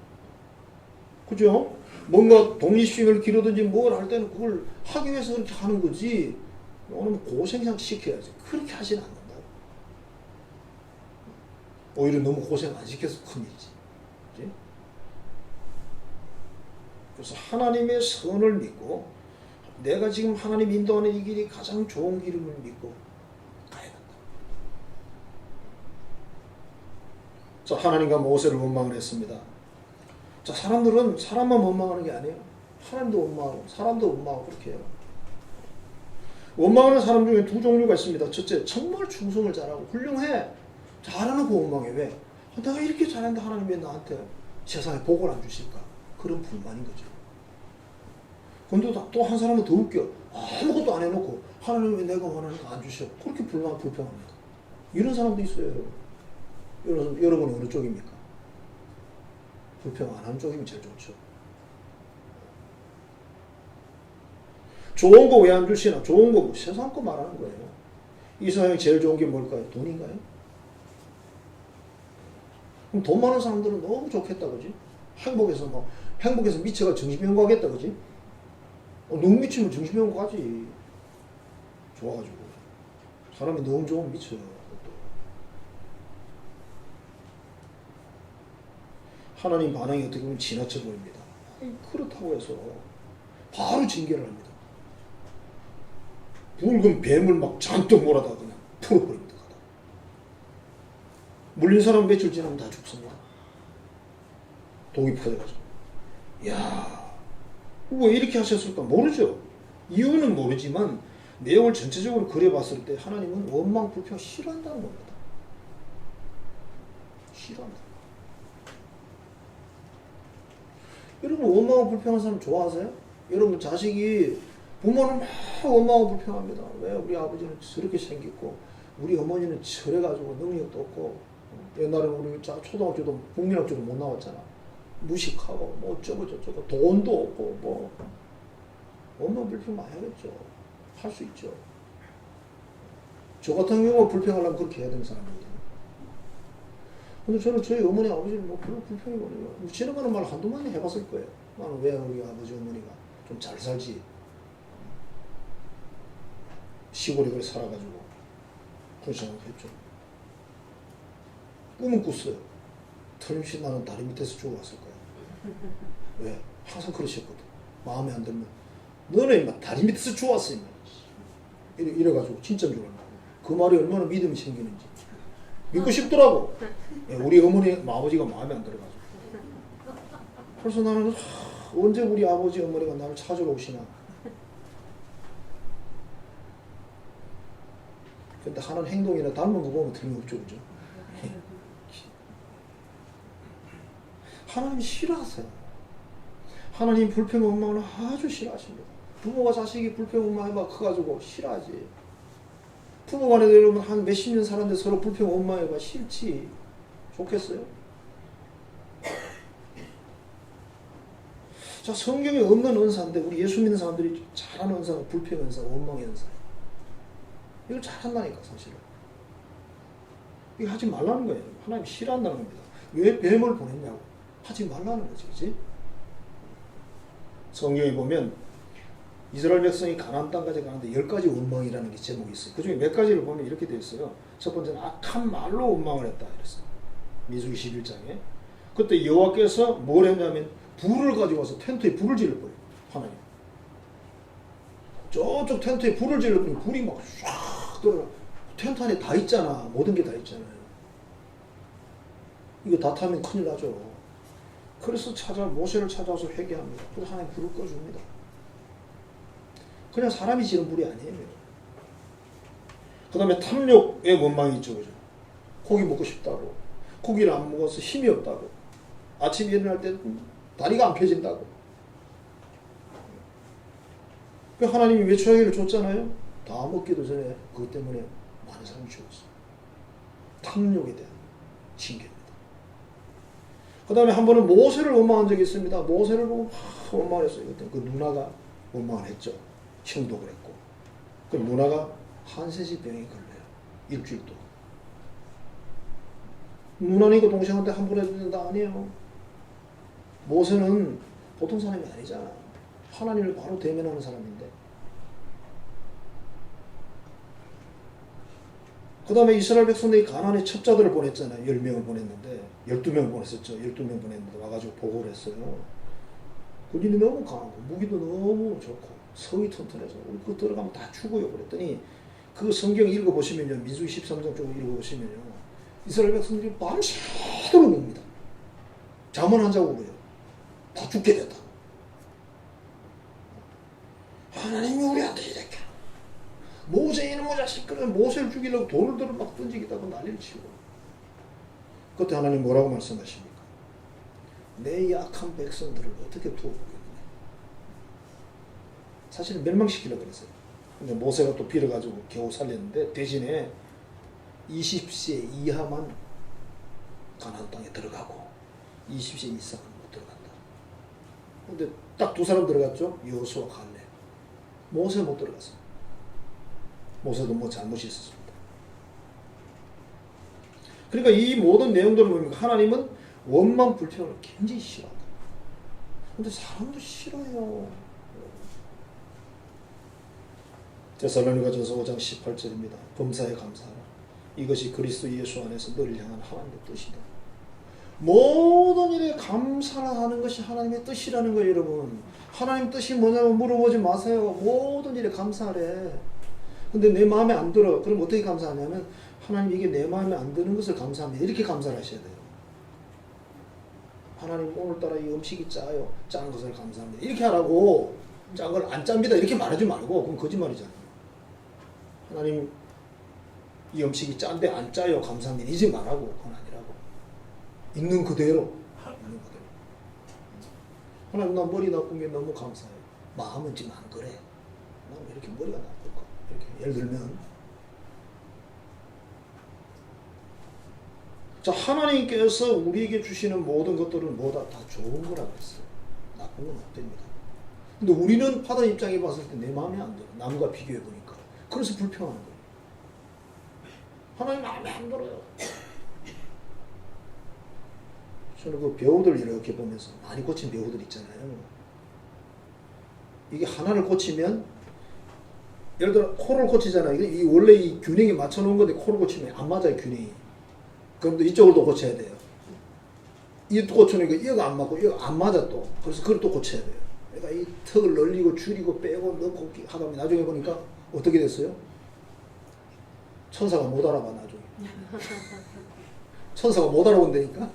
그죠? 뭔가 독립심을 기르든지 뭘 할 때는 그걸 하기 위해서 그렇게 하는 거지. 오늘 고생 시켜야지. 그렇게 하지는 않는다. 오히려 너무 고생 안 시켜서 큰일이지. 그치? 그래서 하나님의 선을 믿고 내가 지금 하나님 인도하는 이 길이 가장 좋은 길임을 믿고 가야 한다. 자, 하나님과 모세를 원망을 했습니다. 자, 사람들은 사람만 원망하는 게 아니에요. 하나님도 원망하고 사람도 원망하고 그렇게 해요. 원망하는 사람 중에 두 종류가 있습니다. 첫째, 정말 충성을 잘하고 훌륭해. 잘하는 거 원망해. 왜? 내가 이렇게 잘하는데 하나님 왜 나한테 세상에 복을 안 주실까? 그런 불만인 거죠. 근데 또 한 사람은 더 웃겨. 아무것도 안 해놓고 하나님 왜 내가 원하는 거 안 주셔? 그렇게 불평합니다. 이런 사람도 있어요. 여러분은 어느 쪽입니까? 불평 안 하는 쪽이면 제일 좋죠. 좋은 거 왜 안 주시나? 좋은 거 뭐 세상 거 말하는 거예요. 이 세상에 제일 좋은 게 뭘까요? 돈인가요? 그럼 돈 많은 사람들은 너무 좋겠다, 그지? 행복해서 미쳐가 정신병원 가겠다, 그지? 너무 미치면 정신병원 가지. 좋아가지고. 사람이 너무 좋으면 미쳐요. 하나님 반응이 어떻게 보면 지나쳐 보입니다. 그렇다고 해서 바로 징계를 합니다. 붉은 뱀을 막 잔뜩 몰아다 그냥 풀어버립니다. 물린 사람 며칠 지나면 다 죽습니다. 독이 퍼져가지고. 야, 왜 이렇게 하셨을까? 모르죠. 이유는 모르지만 내용을 전체적으로 그려봤을 때 하나님은 원망 불평 싫어한다는 겁니다. 싫어한다. 여러분 원망하고 불평하는 사람 좋아하세요? 여러분 자식이 부모는 막 원망하고 불평합니다. 왜 우리 아버지는 저렇게 생겼고 우리 어머니는 저래가지고 능력도 없고 옛날에는 우리 초등학교도 국민학교도 못 나왔잖아. 무식하고 뭐 어쩌고 저쩌고 돈도 없고 뭐 원망 불평 많이 하겠죠. 할 수 있죠. 저 같은 경우 불평하려면 그렇게 해야 되는 사람이거든요. 근데 저는 저희 어머니 아버지는 뭐 별로 불평이거든요. 지나가는 말 한두 마디 해봤을 거예요. 나는 왜 우리 아버지 어머니가 좀 잘 살지 시골에 그래 살아가지고 그런 생각했죠. 꿈은 꿨어요. 틀림없이 나는 다리 밑에서 죽어갔을 거야. 왜? 항상 그러셨거든. 마음에 안 들면 너는 임마 다리 밑에서 죽어왔어 임마. 이래가지고 진짜인 줄 알고 그 말이 얼마나 믿음이 생기는지 믿고 싶더라고. 우리 어머니 아버지가 마음에 안 들어가지고. 그래서 나는 언제 우리 아버지 어머니가 나를 찾으러 오시나. 근데 하는 행동이나 닮은 거 보면 틀림없죠, 그죠? 하나님 싫어하세요. 하나님 불평 원망을 아주 싫어하십니다. 부모가 자식이 불평 원망해봐 커가지고 싫어하지. 부부간에도 여러분 한 몇십 년 살았는데 서로 불평 원망해봐 싫지. 좋겠어요? 자, 성경에 없는 은사인데 우리 예수 믿는 사람들이 잘하는 은사가 불평 은사, 원망의 은사. 이걸 잘한다니까 사실은. 이거 하지 말라는 거예요. 하나님 싫어한다는 겁니다. 왜 뱀을 보냈냐고. 하지 말라는 거지, 그치? 성경에 보면 이스라엘 백성이 가나안 땅까지 가는데 10가지 원망이라는 게 제목이 있어요. 그 중에 몇 가지를 보면 이렇게 되어 있어요. 첫 번째는 악한 말로 원망을 했다 이랬어요. 민수기 11장에. 그때 여호와께서 뭘 했냐면 불을 가지고 와서 텐트에 불을 질러버려요. 하나님. 저쪽 텐트에 불을 질러버리면 불이 막 쫙 들어가. 텐트 안에 다 있잖아. 모든 게 다 있잖아요. 이거 다 타면 큰일 나죠. 그래서 모세를 찾아와서 회개합니다. 그래서 하나님 불을 꺼줍니다. 그냥 사람이 지른 불이 아니에요. 그 다음에 탐욕의 원망이 있죠. 그죠? 고기 먹고 싶다고. 고기를 안 먹어서 힘이 없다고. 아침에 일어날 때 다리가 안 펴진다고. 하나님이 외출하기를 줬잖아요. 다 먹기도 전에 그것 때문에 많은 사람이 죽었어요. 탐욕에 대한 징계입니다. 그 다음에 한 번은 모세를 원망한 적이 있습니다. 모세를 보고 막 원망했어요. 그때 그 누나가 원망을 했죠. 형도 그랬고. 그 누나가 한세시 병이 걸려요. 일주일 동안. 누나는 이거 동생한테 한 번 해도 된다 아니에요. 모세는 보통 사람이 아니잖아. 하나님을 바로 대면하는 사람인데. 그 다음에 이스라엘 백성들이 가나안에 첩자들을 보냈잖아요. 10명을 보냈는데 12명을 보냈었죠. 12명 보냈는데 와가지고 보고를 했어요. 군인이 너무 강하고 무기도 너무 좋고 성이 튼튼해서 우리 그거 들어가면 다 죽어요. 그랬더니 그 성경 읽어보시면요. 민수기 13장 쪽을 읽어보시면요. 이스라엘 백성들이 밤새도록 웁니다. 잠은 안 자고 그래요. 다 죽게 됐다. 하나님이 우리한테 이렇게 모세 이놈의 자식 그런 모세를 죽이려고 돌을 들어 막 던지기다가 난리를 치고. 그때 하나님 뭐라고 말씀하십니까? 내 약한 백성들을 어떻게 두어보겠느냐. 사실은 멸망시키려고 그랬어요. 근데 모세가 또 빌어가지고 겨우 살렸는데 대신에 20세 이하만 가나안 땅에 들어가고 20세 이상은 못 들어간다. 근데 딱 두 사람 들어갔죠. 여호수아 갈렙. 모세 못 들어갔어요. 모세도 뭐 잘못이 있었습니다. 그러니까 이 모든 내용들을 보면 하나님은 원망 불평을 굉장히 싫어한다. 근데 사람도 싫어요. 데살로니가전서 5장 18절입니다. 범사에 감사하라. 이것이 그리스도 예수 안에서 너를 향한 하나님의 뜻이다. 모든 일에 감사를 하는 것이 하나님의 뜻이라는 거예요, 여러분. 하나님 뜻이 뭐냐고 물어보지 마세요. 모든 일에 감사하래. 근데 내 마음에 안 들어. 그럼 어떻게 감사하냐면 하나님 이게 내 마음에 안 드는 것을 감사합니다. 이렇게 감사를 하셔야 돼요. 하나님 오늘따라 이 음식이 짜요. 짠 것을 감사합니다. 이렇게 하라고. 짠 걸 안 짭니다. 이렇게 말하지 말고 그건 거짓말이잖아요. 하나님 이 음식이 짠데 안 짜요 감사합니다 이제 말하고 그건 아니라고 있는 그대로 있는 그대로 하나님 나 머리 나쁜 게 너무 감사해요 마음은 지금 안 그래 난 왜 이렇게 머리가 나쁠까 이렇게 예를 들면 자 하나님께서 우리에게 주시는 모든 것들은 뭐다 다 좋은 거라고 했어요 나쁜 건 없답니다 근데 우리는 받은 입장에 봤을 때 내 마음에 안 들어 남과 비교해 보니까 그래서 불평하는 거예요 하나님 마음에 안 들어요. 저는 그 배우들 이렇게 보면서 많이 고친 배우들 있잖아요. 이게 하나를 고치면 예를 들어 코를 고치잖아요. 이 원래 이 균형이 맞춰 놓은 건데 코를 고치면 안 맞아요 균형이. 그럼 또 이쪽을 또 고쳐야 돼요. 이또 고쳐놓으니까 이가 안 맞고 이가 안 맞아 또. 그래서 그걸 또 고쳐야 돼요. 그러니까 이 턱을 늘리고 줄이고 빼고 넣고 하다 보면 나중에 보니까 어떻게 됐어요? 천사가 못 알아봐 나중에. 천사가 못 알아본다니까.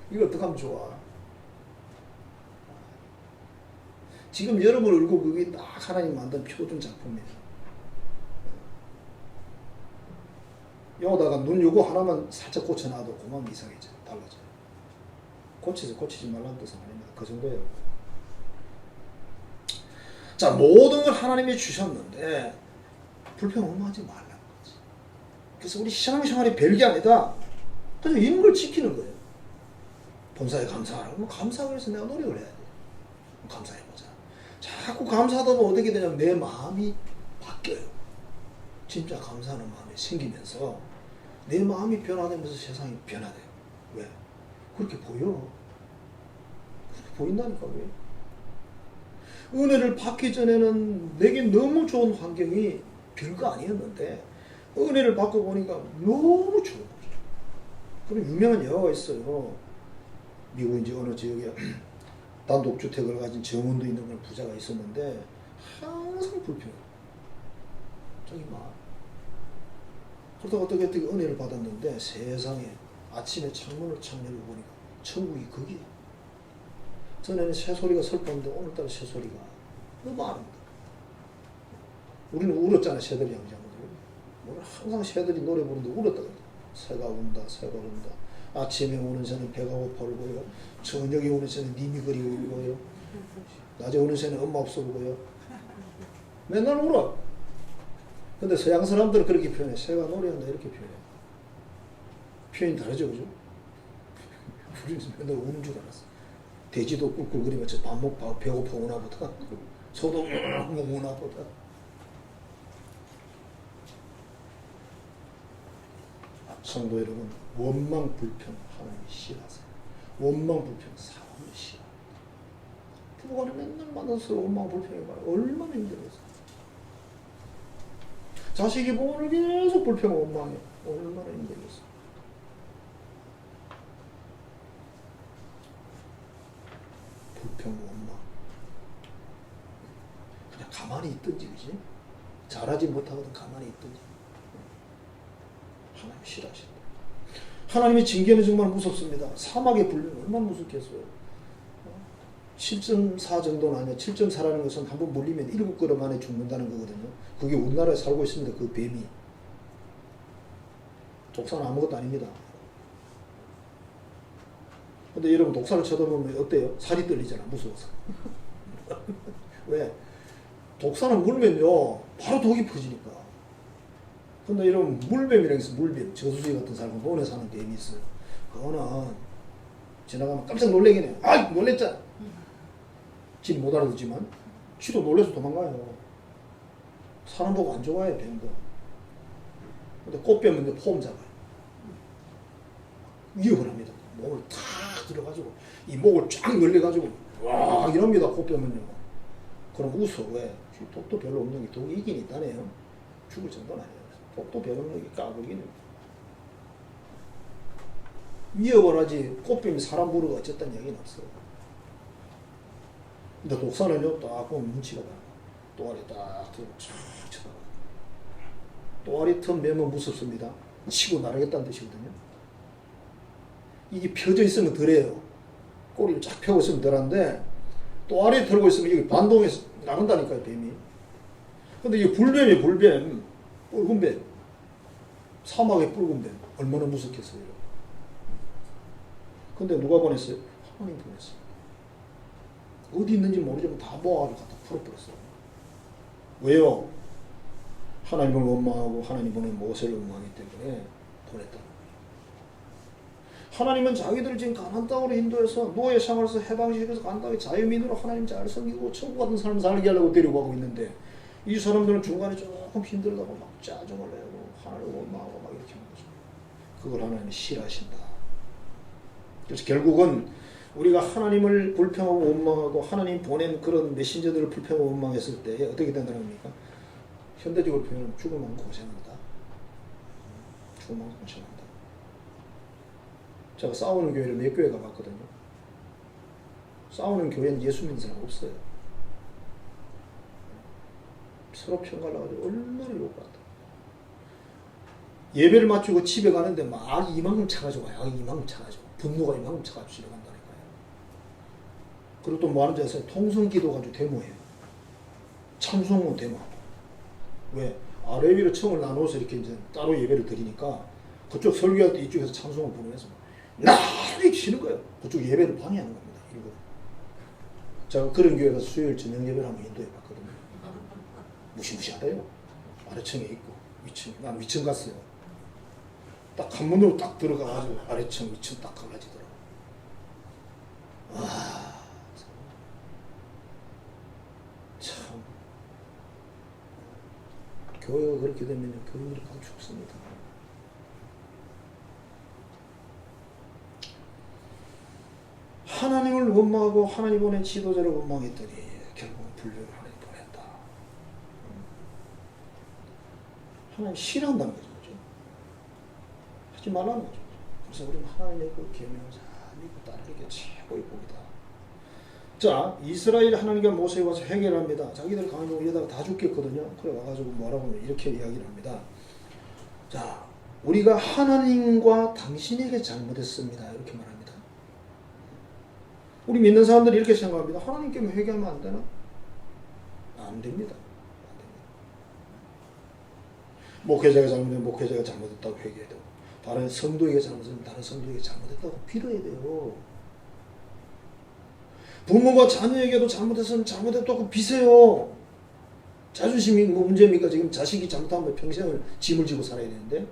이걸 어떻게 하면 좋아? 지금 여러분 얼굴 그게 딱 하나님 만든 표준 작품이에요. 여기다가 눈 요거 하나만 살짝 고쳐놔도 그만 이상해져. 달라져요. 고치지 말라는 뜻은 아닙니다. 그 정도예요. 자, 모든 걸 하나님이 주셨는데 불평하지 말라는 거지. 그래서 우리 신앙생활이 별게 아니다. 그냥 있는 걸 지키는 거예요. 본사에 감사하라고. 뭐 감사하기 위해서 내가 노력을 해야 돼. 감사해보자. 자꾸 감사하다 보면 어떻게 되냐면 내 마음이 바뀌어요. 진짜 감사하는 마음이 생기면서 내 마음이 변화되면서 세상이 변화돼요. 왜? 그렇게 보여. 그렇게 보인다니까. 왜? 은혜를 받기 전에는 내게 너무 좋은 환경이 별거 아니었는데 은혜를 받고 보니까 너무 좋은 거죠. 그런 유명한 영화가 있어요. 미국 이제 어느 지역에 단독주택을 가진 정원도 있는 그런 부자가 있었는데 항상 불평해요. 자기 마음. 그러다가 어떻게 은혜를 받았는데 세상에 아침에 창문을 착 열어보니까 천국이 거기에. 전에는 새소리가 슬펐는데 오늘따라 새소리가 너무 아름다워. 우리는 울었잖아 새들이 양장들. 오늘 항상 새들이 노래 부르는데 울었다 그래. 새가 운다 새가 운다. 아침에 오는 새는 배가 고파 울고요. 저녁에 오는 새는 님이 그리 울고요. 낮에 오는 새는 엄마 없어 울고요. 맨날 울어. 근데 서양 사람들은 그렇게 표현해. 새가 노래한다 이렇게 표현해. 표현이 다르죠 그죠? 우리는 맨날 우는 줄 알았어. 돼지도 꿀꿀거리면서 배고파 오나 보다. 소도 오나 보다. 성도 여러분, 원망 불평 하나님이 싫어하세요. 원망 불평 사람이 싫어합니다. 부부간에 맨날 만나서 원망 불평해봐요. 얼마나 힘들어서. 자식이 부모를 계속 불평 원망해. 얼마나 힘들겠어. 불평 원망. 그냥 가만히 있든지 그지? 잘하지 못하거든 가만히 있든지. 하나님 싫어하신다. 하나님의 징계는 정말 무섭습니다. 사막의 불륜 얼마나 무섭겠어요. 7.4 정도는 아니야. 7.4라는 것은 한번 물리면 7걸음 안에 죽는다는 거거든요. 그게 우리나라에 살고 있습니다. 그 뱀이. 독사는 아무것도 아닙니다. 근데 여러분 독사를 쳐다보면 어때요? 살이 떨리잖아. 무서워서. 왜? 독사는 물면요 바로 독이 퍼지니까. 근데 여러분 물뱀이라고 해서 물뱀, 저수지 같은 사람 논에 사는 뱀이 있어요. 그거는 지나가면 깜짝 놀래긴 해요. 아이 놀랬잖아. 지는 못 알아듣지만 지도 놀래서 도망가요. 사람 보고 안 좋아해요 뱀도. 근데 꽃뱀은 이제 폼 잡아요. 위협을 합니다. 목을 탁 들어가지고 이 목을 쫙 늘려가지고 와 이럽니다. 꽃뱀은요. 그럼 웃어. 왜? 독도 별로 없는 게 독이 있긴 있다네요. 죽을 정도는 아니에요. 독도 별로 없는 게 까불기는. 위협을 하지 꽃뱀이 사람 부르고 어쨌다는 얘기는 없어요. 근데 독사는요 딱 보면 눈치가 나요. 또아리 딱 들고 쫙 쳐다봐요. 또아리 틈 매면 무섭습니다. 치고 나르겠다는 뜻이거든요. 이게 펴져 있으면 덜해요. 꼬리를 쫙 펴고 있으면 덜한데 또아리 털고 있으면 여기 반동에서 나간다니까요 뱀이. 근데 이게 불뱀이에요 불뱀. 붉은 뱀, 사막의 붉은 뱀, 얼마나 무섭겠어요. 근데 누가 보냈어요? 하나님 보냈어요. 어디 있는지 모르지만 다 모아가지고 갖다 풀어버렸어요. 왜요? 하나님을 원망하고 하나님 보낸 모세를 원망하기 때문에 보냈다. 하나님은 자기들 지금 가나안 땅으로 인도해서 노예 생활에서 해방시켜서 간다고 자유민으로 하나님 잘 섬기고 천국 같은 삶을 살게 하려고 데려가고 있는데 이 사람들은 중간에 조금 힘들다고 막 짜증을 내고 하나님을 원망하고 막 이렇게 하는 거죠. 그걸 하나님이 싫어하신다. 그래서 결국은 우리가 하나님을 불평하고 원망하고 하나님 보낸 그런 메신저들을 불평하고 원망했을 때 어떻게 된다는 겁니까? 현대적으로 표현하면 죽을 만큼 고생한다. 죽을 만큼 고생한다. 제가 싸우는 교회를 몇 교회 가봤거든요. 싸우는 교회는 예수 믿는 사람 없어요. 서로 평가를 가지고 얼마나 욕받다. 예배를 마치고 집에 가는데 막 악이 이만큼 차가지고 와요. 악이 이만큼 차가지고 분노가 이만큼 차가지고 집에 간다니까요. 그리고 또 뭐 하는지 아세요? 통성기도 가지고 데모해요. 찬송은 데모하고. 왜? 아래 위로 청을 나눠서 이렇게 이제 따로 예배를 드리니까 그쪽 설교할 때 이쪽에서 찬송을 부르면서 난리 치는 거예요. 그쪽 예배를 방해하는 겁니다. 일부러. 제가 그런 교회가 수요일 저녁 예배를 한번 인도해 봤거든요. 무시무시하대요. 아래층에 있고 위층. 난 위층 갔어요. 딱 한 문으로 딱 들어가가지고 아래층 위층 딱 갈라지더라고. 와, 참. 교회가 그렇게 되면 교인들이 가장 죽습니다. 하나님을 원망하고 하나님 보낸 지도자를 원망했더니 결국은 분류를 하나님 보냈다. 하나님 싫어한다는 거죠. 하지 말라는 거죠. 그래서 우리는 하나님의 그 계명을 잘 믿고 따르는 게 최고의 복이다. 자, 이스라엘 하나님과 모세에 와서 해결합니다. 자기들 강하고 이러다가 다 죽겠거든요. 그래 와가지고 뭐라고 하면 이렇게 이야기를 합니다. 자, 우리가 하나님과 당신에게 잘못했습니다. 이렇게 말합니다. 우리 믿는 사람들이 이렇게 생각합니다. 하나님께 회개하면 안 되나? 안 됩니다. 안 됩니다. 목회자가 잘못하면 목회자가 잘못했다고 회개해야 되고, 다른 성도에게 잘못했으면 다른 성도에게 잘못했다고 빌어야 돼요. 부모가 자녀에게도 잘못했으면 잘못했다고 비세요. 자존심이 뭐 문제입니까? 지금 자식이 잘못하면 평생을 짐을 지고 살아야 되는데,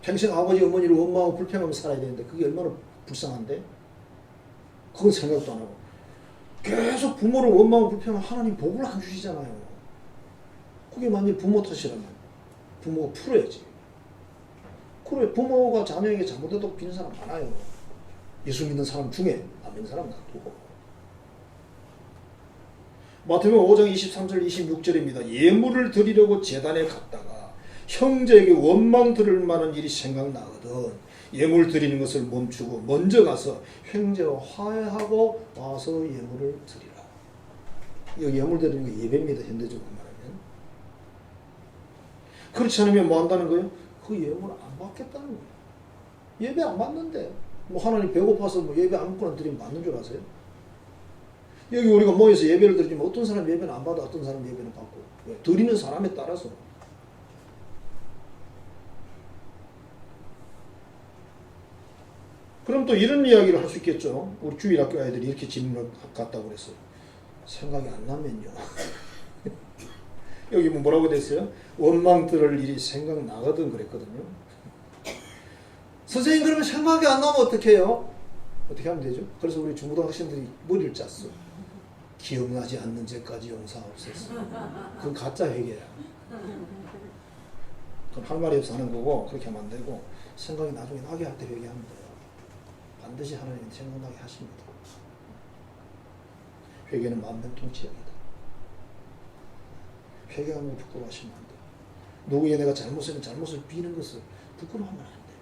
평생 아버지 어머니를 원망하고 불평하며 살아야 되는데 그게 얼마나 불쌍한데? 그건 생각도 안 하고 계속 부모를 원망하고 불평하면 하나님 복을 안 주시잖아요. 그게 만약 부모 탓이라면 부모가 풀어야지. 그래, 부모가 자녀에게 잘못했다고 비는 사람 많아요. 예수 믿는 사람 중에 안 믿는 사람 놔두고. 마태복음 5장 23절 26절입니다. 예물을 드리려고 제단에 갔다가 형제에게 원망 들을 만한 일이 생각나거든 예물 드리는 것을 멈추고 먼저 가서 형제와 화해하고 와서 예물을 드리라. 이 예물 드리는 게 예배입니다. 현대적으로 말하면. 그렇지 않으면 뭐 한다는 거예요? 그 예물을 안 받겠다는 거예요. 예배 안 받는데 뭐 하나님 배고파서 뭐 예배 아무거나 드리면 받는 줄 아세요? 여기 우리가 모여서 예배를 드리면 어떤 사람 예배는 안 받아, 어떤 사람 예배는 받고. 왜? 드리는 사람에 따라서. 그럼 또 이런 이야기를 할 수 있겠죠. 우리 주일학교 아이들이 이렇게 질문을 갔다고 그랬어요. 생각이 안 나면요. 여기 뭐라고 됐어요? 원망 들을 일이 생각나거든 그랬거든요. 선생님 그러면 생각이 안 나면 어떻게 해요? 어떻게 하면 되죠? 그래서 우리 중고등 학생들이 머리를 짰어. 기억나지 않는 죄까지 용서하옵소서. 그건 가짜 회개야. 그건 할 말이 없어 하는 거고 그렇게 하면 안 되고 생각이 나중에 나게 할 때 회개하면 돼요. 반드시 하나님이 생각나게 하십니다. 회개는 만병통치약이다. 회개하면 부끄러워하시면 안 돼요. 누구의 내가 잘못했으면 잘못을 비는 것을 부끄러워하면 안 돼요.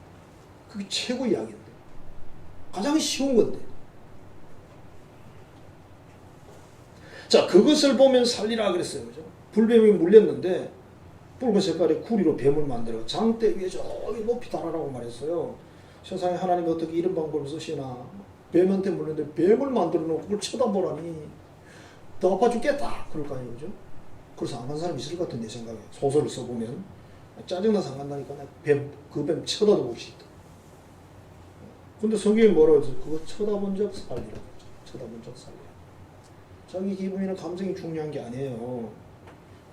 그게 최고의 약인데. 가장 쉬운 건데. 자, 그것을 보면 살리라 그랬어요. 그죠? 불뱀이 물렸는데 붉은 색깔의 구리로 뱀을 만들어 장대 위에 저기 높이 달아라고 말했어요. 세상에 하나님이 어떻게 이런 방법을 쓰시나. 뱀한테 물렸는데 뱀을 만들어 놓고 그걸 쳐다보라니 더 아파 죽겠다 그럴 거 아니에요. 그죠? 그래서 안 간 사람 있을 것 같은데 생각에. 소설을 써보면 짜증나서 안 간다니까. 그 뱀 쳐다도 보기 싫다. 근데 성경이 뭐라고 해서 그거 쳐다본 적 살리라. 쳐다본 적 살리라. 자기 기분이나 감정이 중요한 게 아니에요.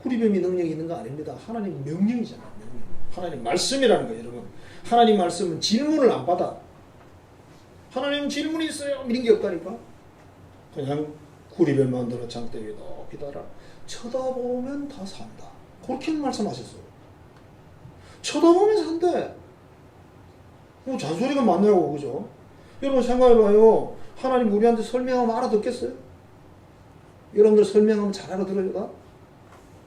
구리뱀이 능력이 있는 거 아닙니다. 하나님 명령이잖아요. 명령. 하나님 말씀이라는 거예요, 여러분. 하나님 말씀은 질문을 안 받아. 하나님 질문이 있어요. 이런 게 없다니까. 그냥 구리뱀 만들어 장대 위에 높이 달아. 쳐다보면 다 산다. 그렇게 말씀하셨어요. 쳐다보면 산대. 뭐 잔소리가 많냐고, 그죠? 여러분 생각해봐요. 하나님 우리한테 설명하면 알아듣겠어요? 여러분들 설명하면 잘 알아들어요, 다?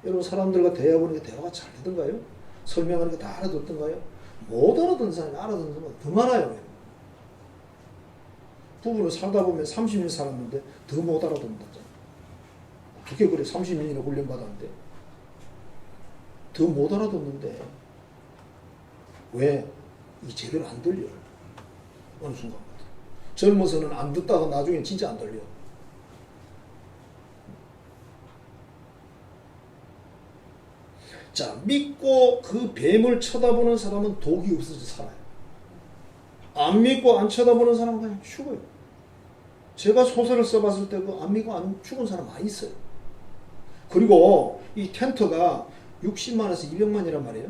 여러분 사람들과 대화해보니까 대화가 잘 되던가요? 설명하니까 다 알아듣던가요? 못 알아듣는 사람이 알아듣는 사람은 더 많아요. 부부를 살다 보면 30년 살았는데 더 못 알아듣는다잖아. 어떻게 그래? 30년이나 훈련받았는데 더 못 알아듣는데 왜? 이 제대로 안 들려. 어느 순간부터. 젊어서는 안 듣다가 나중에 진짜 안 들려. 자, 믿고 그 뱀을 쳐다보는 사람은 독이 없어져 살아요. 안 믿고 안 쳐다보는 사람은 그냥 죽어요. 제가 소설을 써봤을 때 그 안 믿고 안 죽은 사람 많이 있어요. 그리고 이 텐트가 60만에서 200만이란 말이에요.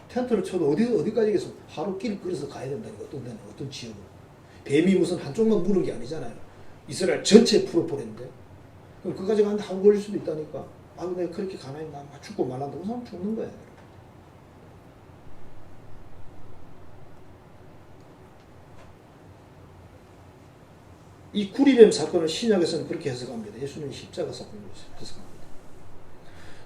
텐트를 쳐도 어디까지겠어? 하루 길 끌어서 가야 된다니까. 어떤 데는 어떤 지역은. 뱀이 무슨 한쪽만 무는 게 아니잖아요. 이스라엘 전체 풀어버렸는데. 그럼 그까지 가는데 하루 걸릴 수도 있다니까. 아, 내가 그렇게 가나니 나 죽고 말란다고 사람 죽는 거야. 이 구리뱀 사건을 신약에서는 그렇게 해석합니다. 예수님이 십자가 사건으로 해석합니다.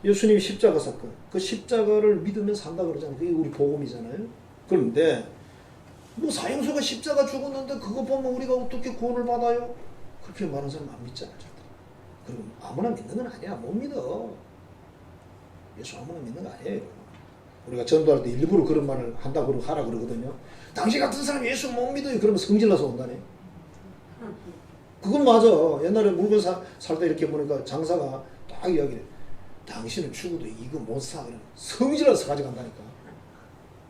예수님이 십자가 사건, 그 십자가를 믿으면 산다 그러잖아요. 그게 우리 복음이잖아요. 그런데 뭐 사형수가 십자가 죽었는데 그거 보면 우리가 어떻게 구원을 받아요? 그렇게 말하는 사람 안 믿잖아요. 그리고 아무나 믿는 건 아니야. 못 믿어. 예수 아무나 믿는 거 아니에요. 우리가 전도할 때 일부러 그런 말을 한다고 하라 그러거든요. 당신 같은 사람 예수 못 믿어요. 그러면 성질나서 온다네. 그건 맞아. 옛날에 물건 살 때 이렇게 보니까 장사가 딱 이야기를 해. 당신은 죽어도 이거 못 사. 그러면 성질나서 가져간다니까.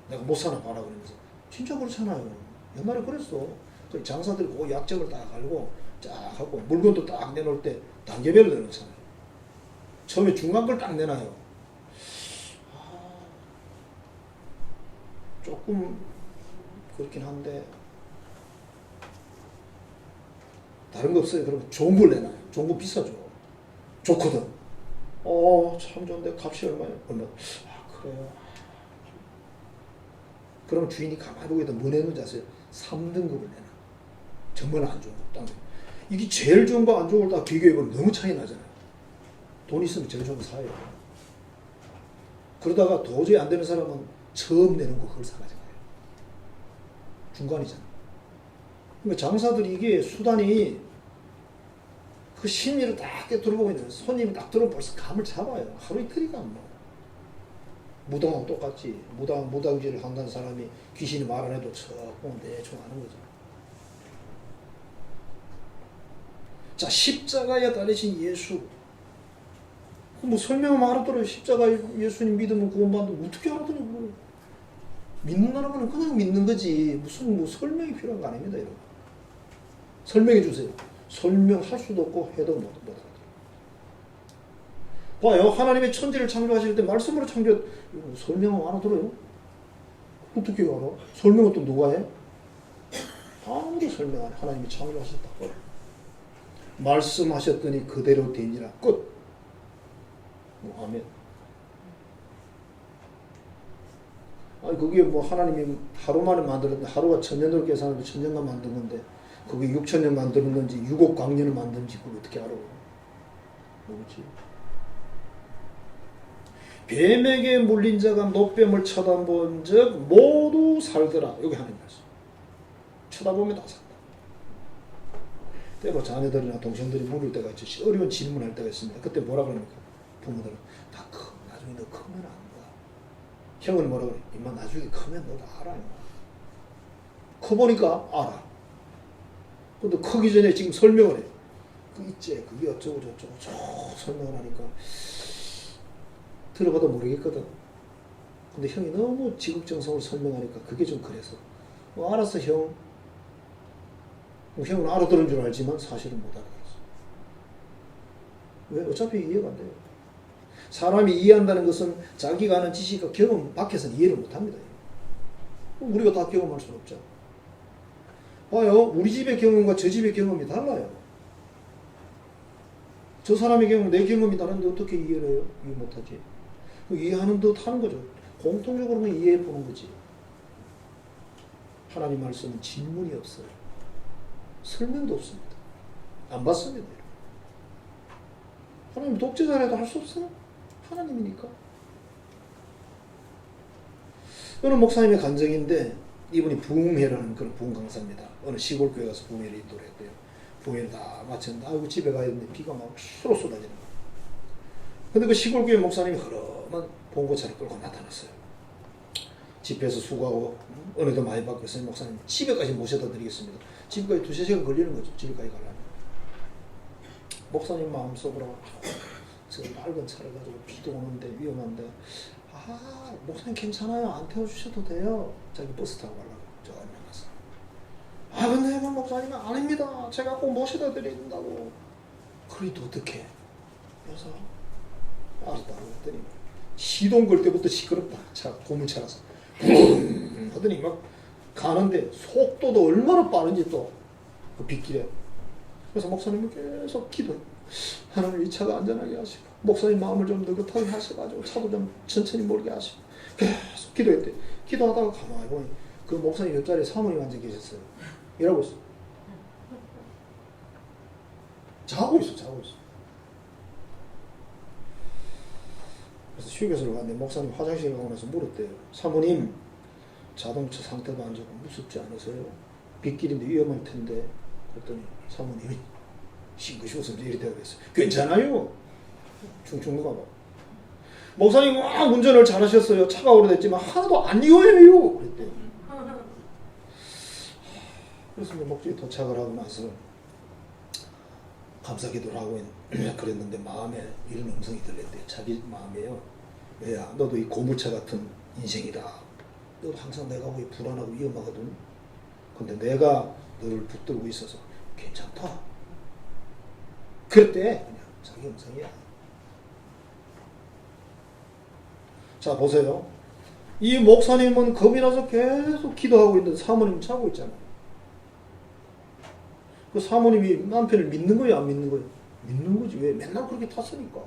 내가 못 사나 봐라 그러면서. 진짜 그렇잖아요. 옛날에 그랬어. 그 장사들이 그 약점을 딱 알고 쫙 하고 물건도 딱 내놓을 때 단계별로 내놓잖아요. 처음에 중간 걸 딱 내놔요. 조금 그렇긴 한데 다른 거 없어요. 그러면 좋은 걸 내놔요. 좋은 거 비싸죠. 좋거든. 참 좋은데 값이 얼마예요? 얼마? 그래요. 그럼 주인이 가만히 보게 되면 뭐 내놓는지 아세요? 3등급을 내놔. 정말 안 좋은 거. 이게 제일 좋은 거 안 좋은 걸 다 비교해보면 너무 차이 나잖아요. 돈 있으면 제일 좋은 거 사요. 그러다가 도저히 안 되는 사람은 처음 내는 거 그걸 사가잖아요. 중간이잖아. 그러니까 장사들이 이게 수단이 그 심리를 딱 들어보고 있는 손님이 딱 들어오면 벌써 감을 잡아요. 하루 이틀이가 안 뭐. 무당하고 똑같지. 무당질을 한다는 사람이 귀신이 말 안 해도 조금 대충 아는 거죠. 자, 십자가에 달리신 예수. 뭐 설명하면 알아들어요. 십자가 예수님 믿으면 구원받는다. 어떻게 알아들어요, 그걸? 믿는다는 그냥 믿는 거지. 무슨 뭐 설명이 필요한 거 아닙니다, 여러분. 설명해 주세요. 설명할 수도 없고 해도 못 알아들어요. 봐요. 하나님의 천지를 창조하실 때 말씀으로 창조, 설명하면 알아들어요? 어떻게 알아? 설명은 또 누가 해? 아무도 설명 안 해. 하나님이 창조하셨다. 말씀하셨더니 그대로 되니라. 끝. 뭐 아멘. 아니 그게 뭐 하나님이 하루 만에 만들었는데 하루가 천년으로 계산하면 천년간 만든 건데 그게 6천년 만들었는지 6억 광년을 만든지 그걸 어떻게 알아? 모르지. 뱀에게 물린 자가 노뱀을 쳐다본 적 모두 살더라. 여기 하나님 말씀. 쳐다보면 다 산다. 때로 자녀들이나 동생들이 물을 때가 있죠. 어려운 질문할 때가 있습니다. 그때 뭐라 그럽니까? 부모들은 다 나중에 너 크면 안다. 형은 뭐라 그래? 임마 나중에 크면 너도 알아. 커보니까 알아. 근데 크기 전에 지금 설명을 해. 그 있지. 그게 어쩌고 저쩌고 쭉 설명을 하니까 들어봐도 모르겠거든. 근데 형이 너무 지극정성으로 설명하니까 그게 좀 그래서 알았어 형. 형은 알아들은 줄 알지만 사실은 못 알아들었어. 왜? 어차피 이해가 안 돼요. 사람이 이해한다는 것은 자기가 아는 지식과 경험 밖에서는 이해를 못합니다. 우리가 다 경험할 수는 없죠. 봐요. 우리 집의 경험과 저 집의 경험이 달라요. 저 사람의 경험, 내 경험이 다른데 어떻게 이해를 해요? 이해 못하지. 이해하는 듯 하는 거죠. 공통적으로는 이해해 보는 거지. 하나님 말씀은 질문이 없어요. 설명도 없습니다. 안 받습니다. 하나님 독재자라도 할 수 없어요. 하나님이니까. 어느 목사님의 간증인데 이분이 부흥회라는 그런 부흥 강사입니다. 어느 시골 교회 가서 부흥회를 인도를 했대요. 부흥회를 다 마쳤는데 아이고 집에 가야 되는데 비가 막 수로 쏟아지는 거예요. 근데 그 시골 교회 목사님이 흐름한 봉고차를 끌고 나타났어요. 집에서 수고하고 은혜도 많이 받고 있어요. 목사님 집에까지 모셔다 드리겠습니다. 집까지 2-3시간 걸리는 거죠. 집까지 가려면. 목사님 마음속으로 저 낡은 차를 가지고 비도 오는데 위험한데 목사님 괜찮아요. 안 태워주셔도 돼요. 자기 버스 타고 가려고 저 만나서 근데 그 목사님은 아닙니다. 제가 꼭 모셔다 드려야 된다고. 그래도 어떡해. 그래서 알았다고 했더니 시동 걸 때부터 시끄럽다. 차 고물차라서 하더니 막 가는데 속도도 얼마나 빠른지 또 그 빗길에. 그래서 목사님은 계속 기도해. 하나님 이 차가 안전하게 하시고 목사님 마음을 좀 느긋하게 하셔가지고 차도 좀 천천히 몰게 하시고 계속 기도했대. 기도하다가 가만히 보니 그 목사님 옆자리에 사모님 앉아 계셨어요. 일하고 있어. 자고 있어. 그래서 휴게소를 갔는데 목사님 화장실 가고 나서 물었대요. 사모님 자동차 상태도 안 좋고 무섭지 않으세요? 빗길인데 위험할 텐데. 그랬더니 사모님이 싱긋이 웃으면서 이렇게 대답했어요. 괜찮아요. 충충 누가 봐. 목사님 운전을 잘하셨어요. 차가 오래됐지만 하나도 안 위험해요. 그랬대요. 그래서 목적에 도착을 하고 나서 감사기도를 하고 그랬는데 마음에 이런 음성이 들렸대요. 자기 마음에요. 왜야 너도 이 고물차 같은 인생이다. 너도 항상 내가 보기 불안하고 위험하거든. 근데 내가 너를 붙들고 있어서 괜찮다. 그랬대. 그냥 자기 음성이야. 자 보세요. 이 목사님은 겁이 나서 계속 기도하고 있는데 사모님은 자고 있잖아요. 그 사모님이 남편을 믿는 거예요? 안 믿는 거예요? 믿는 거지. 왜? 맨날 그렇게 탔으니까.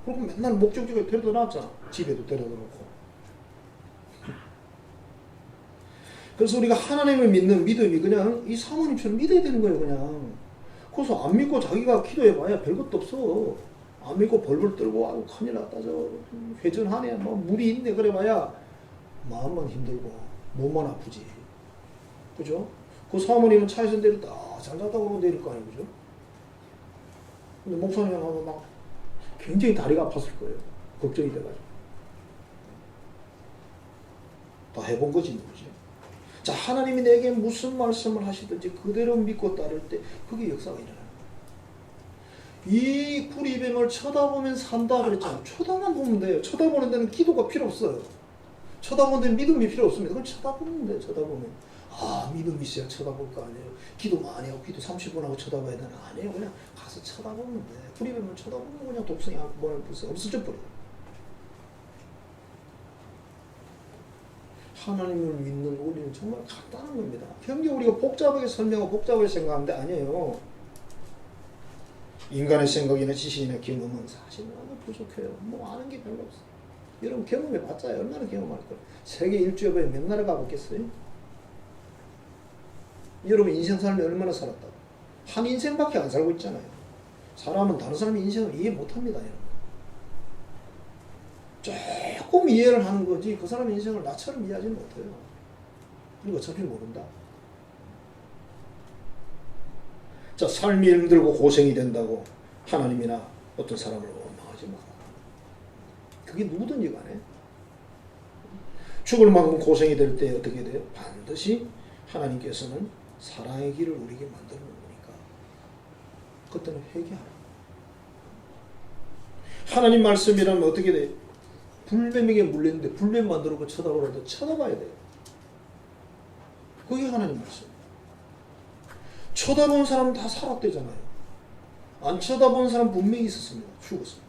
그리고 맨날 목적지에 데려다 놨잖아. 집에도 데려다 놓고. 그래서 우리가 하나님을 믿는 믿음이 그냥 이 사모님처럼 믿어야 되는 거예요. 그냥. 그래서 안 믿고 자기가 기도해봐야 별것도 없어. 안 믿고 벌벌 떨고 아유 큰일 났다 저 회전하네 뭐 물이 있네 그래봐야 마음만 힘들고 몸만 아프지. 그죠? 그 사모님은 차에서 내렸다 잘 잤다고 그러고 내릴 거 아니에요. 그죠? 근데 목사님하고 막 굉장히 다리가 아팠을 거예요. 걱정이 돼가지고. 다 해본 거지 누구지. 자 하나님이 내게 무슨 말씀을 하시든지 그대로 믿고 따를 때 그게 역사가 일어나요. 이 구리뱀을 쳐다보면 산다 그랬잖아요. 쳐다만 보면 돼요. 쳐다보는 데는 기도가 필요 없어요. 쳐다보는 데는 믿음이 필요 없습니다. 그걸 쳐다보면 돼요. 쳐다보면. 믿음이 있어야 쳐다볼 거 아니에요. 기도 많이 하고 기도 30분 하고 쳐다봐야 되나? 아니에요. 그냥 가서 쳐다보면 돼. 구리뱀을 쳐다보면 그냥 독성이 벌써 없어져 버려요. 하나님을 믿는 우리는 정말 간단한 겁니다. 굉장히 우리가 복잡하게 설명하고 복잡하게 생각하는데 아니에요. 인간의 생각이나 지식이나 경험은 사실 너무 부족해요. 뭐 아는 게 별로 없어요. 여러분 경험해봤자 얼마나 경험할 거예요. 세계 일주에 몇 나라 가보겠어요? 여러분 인생 삶에 얼마나 살았다고? 한 인생밖에 안 살고 있잖아요. 사람은 다른 사람의 인생을 이해 못합니다. 여러분. 조금 이해를 하는 거지 그 사람의 인생을 나처럼 이해하지는 못해요. 그리고 어차피 모른다. 자, 삶이 힘들고 고생이 된다고 하나님이나 어떤 사람을 원망하지 마라. 그게 누구든지 간에 죽을 만큼 고생이 될 때 어떻게 돼요? 반드시 하나님께서는 사랑의 길을 우리에게 만들어 놓으니까 그때는 회개하라. 하나님 말씀이라면 어떻게 돼요? 불뱀에게 물렸는데 불뱀 만들고 쳐다보라도 쳐다봐야 돼요. 그게 하나님 말씀. 쳐다본 사람은 다 살았대잖아요. 안 쳐다본 사람 분명히 있었습니다. 죽었습니다.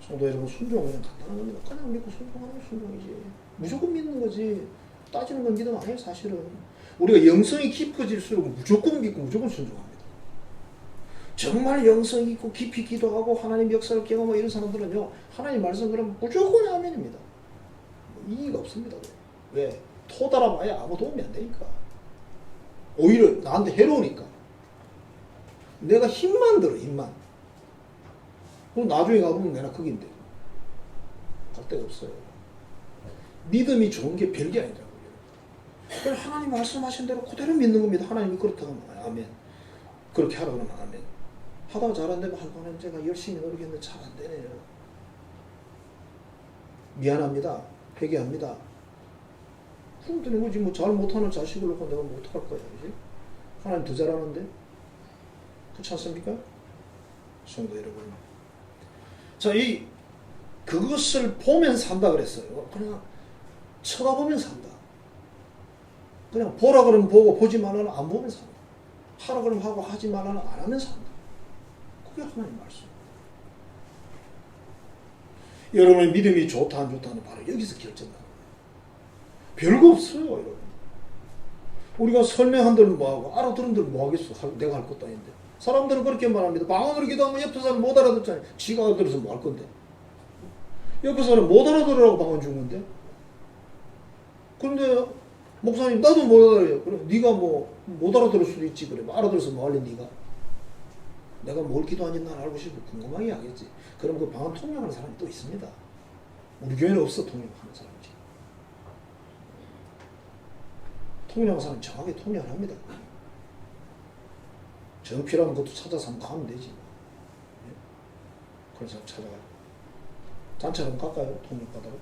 성도 여러분, 순종은 그냥 간단한 겁니다. 그냥 믿고 순종하는 게 순종이지. 무조건 믿는 거지. 따지는 건 믿음 아니에요, 사실은. 우리가 영성이 깊어질수록 무조건 믿고 무조건 순종합니다. 정말 영성이 있고 깊이 기도하고 하나님 역사를 경험하고 이런 사람들은요, 하나님 말씀 그러면 무조건 아멘입니다. 이의가 없습니다. 왜? 토달아봐야 아무 도움이 안 되니까. 오히려 나한테 해로우니까. 내가 힘만 들어, 힘만. 그럼 나중에 가보면 내가 극인데. 갈 데가 없어요. 믿음이 좋은 게 별게 아니라고요. 그래서 하나님 말씀하신 대로 그대로 믿는 겁니다. 하나님이 그렇다고 하면 아멘. 그렇게 하라고 하면 아멘. 하다가 잘 안 되면 하나님 제가 열심히 노력했는데 잘 안 되네요. 미안합니다. 회개합니다. 그럼 되는 거지. 뭐 잘 못하는 자식을 놓고 내가 못할 거야. 그지? 하나님 더 잘하는데? 그렇지 않습니까? 성도 여러분. 자, 그것을 보면 산다 그랬어요. 그냥 쳐다보면 산다. 그냥 보라 그러면 보고 보지 말라는 안 보면 산다. 하라 그러면 하고 하지 말라는 안 하면 산다. 그게 하나님 말씀. 여러분의 믿음이 좋다 안 좋다는 바로 여기서 결정나는 거예요. 별거 없어요, 여러분. 우리가 설명한들 뭐하고 알아들은들 뭐하겠어. 내가 할 것도 아닌데. 사람들은 그렇게 말합니다. 방언으로 기도하면 옆에 사람 못 알아듣잖아요. 지가 알아들어서 뭐 할 건데. 옆에 사람 못 알아들으라고 방언 준 건데. 그런데 목사님 나도 못 알아요. 그래 네가 뭐 못 알아들을 수도 있지. 그래 알아들어서 뭐 할래 네가. 내가 뭘 기도하는지 난 알고 싶고 궁금하게 하겠지. 그럼 그 방언 통역하는 사람이 또 있습니다. 우리 교회는 없어 통역하는 사람이. 통역하는 사람은 정확하게 통역을 합니다. 정필하면 그것도 찾아서 한번 가면 되지. 그런 사람 찾아가요. 단체 한번 갈까요? 통역받아요.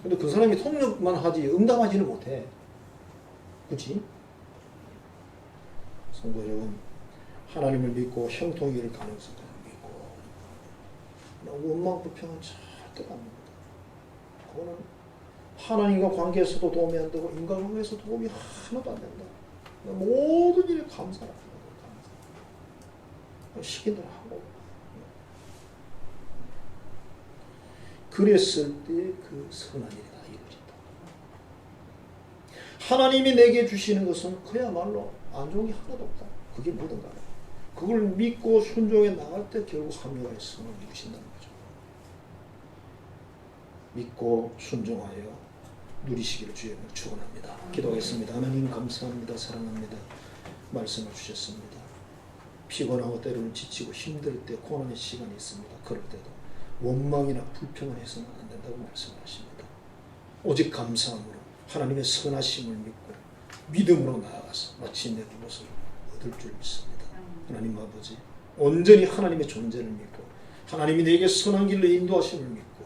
근데 그 사람이 통역만 하지 응답하지는 못해. 그치? 성도 여러분, 하나님을 믿고 형통일 가능성을 믿고 원망 불평은 절대가 안 됩니다. 그거는 하나님과 관계에서도 도움이 안 되고 인간관계에서도 도움이 하나도 안 된다. 모든 일에 감사를 합니다. 시킨 대로 하고. 그랬을 때 그 선한 일이 다 이루어진다. 하나님이 내게 주시는 것은 그야말로 안 좋은 게 하나도 없다. 그게 뭐든가. 그걸 믿고 순종해 나갈 때 결국 합력의 성을 이루신다는 거죠. 믿고 순종하여 누리시기를 주의 이름으로 축원합니다. 기도하겠습니다. 하나님 감사합니다. 사랑합니다. 말씀을 주셨습니다. 피곤하고 때로는 지치고 힘들 때 고난의 시간이 있습니다. 그럴 때도 원망이나 불평을 해서는 안 된다고 말씀하십니다. 오직 감사함으로 하나님의 선하심을 믿고 믿음으로 나아가서 마침내 그것을 얻을 줄 믿습니다. 하나님 아버지, 온전히 하나님의 존재를 믿고 하나님이 내게 선한 길로 인도하심을 믿고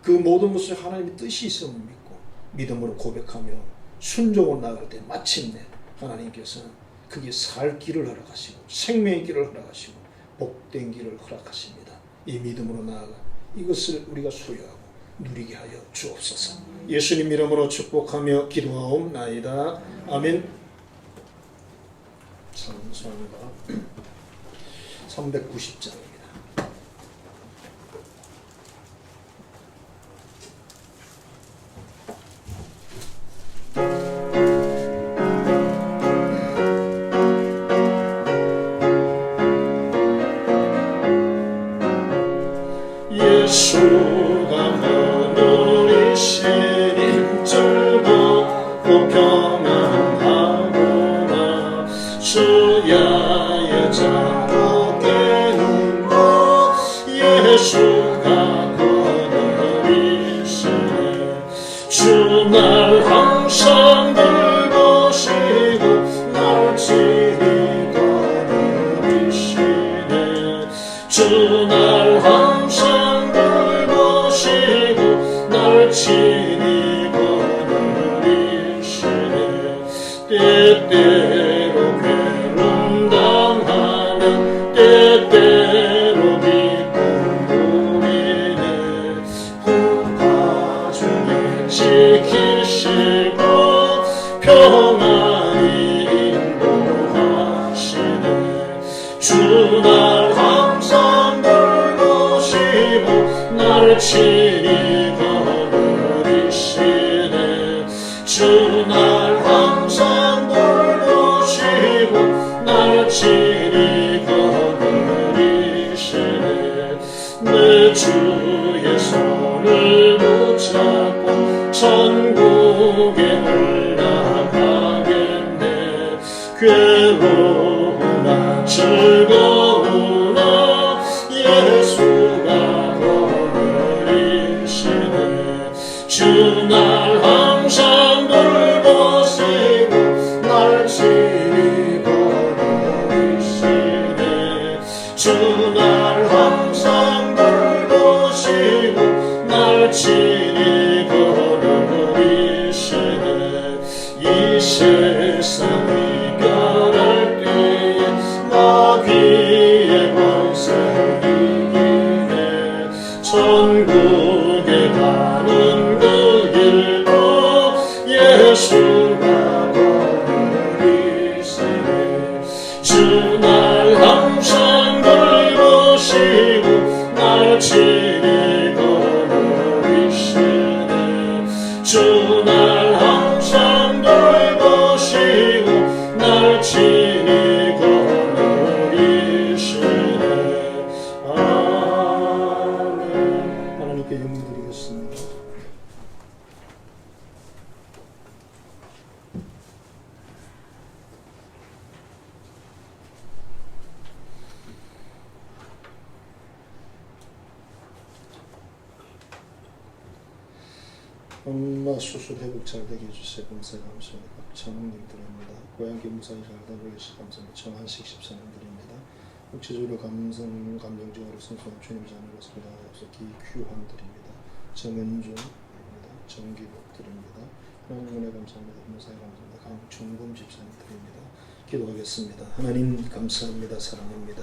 그 모든 것을 하나님의 뜻이 있음을 믿고 믿음으로 고백하며 순종으로 나아갈 때 마침내 하나님께서는 그게 살 길을 허락하시고 생명의 길을 허락하시고 복된 길을 허락하십니다. 이 믿음으로 나아가 이것을 우리가 소유하고 누리게 하여 주옵소서. 예수님 이름으로 축복하며 기도하옵나이다. 아멘. 찬송가 390장입니다. 예수가 하늘이신 힘줄고 평안하구나. 주야의 자로 깨는 것 예수가 하늘이시네. 주 날 항상 돌보시고 날 친히 거느리시네. 주 날 항상 돌보시고 날 친히 거느리시네. 날 친히 거느리시네. 주 날 항상 돌보시고 날 친히 거느리시네. 내 주의 손을 붙잡고 천국에 올라가겠네. 괴로우나 즐거우나 예수가 거느리시네. 주 날 항상 돌보시고 날 친히 거느리시네. 주 날 항상 돌보시고 날 친히 거느리시네. 이 세상 이별할 때에 마귀의 권세를 이기네. 천국에 가는 그 길도 예수가 거느리시네. 주 날 항상 돌보시고 날 친히 거느리시네. 주 날 항상 돌보시고 날 친히 거느리시네. 아멘. 하나님께 영광 드리겠습니다. 엄마 수술 회복 잘 되게 해주세요. 감사 감사합니다. 박찬웅님 드립니다. 고양이 무사히 잘 되고 계시 감사합니다. 정한식 집사님 드립니다. 육체적으로 감정적으로 성숙한 주님 자녀 것을 다하여서 기규환 드립니다. 정은중 드립니다. 정기복 드립니다. 하나님 은혜 감사합니다. 무사히 감사합니다. 강충범 집사님 드립니다. 기도하겠습니다. 하나님 감사합니다. 사랑합니다.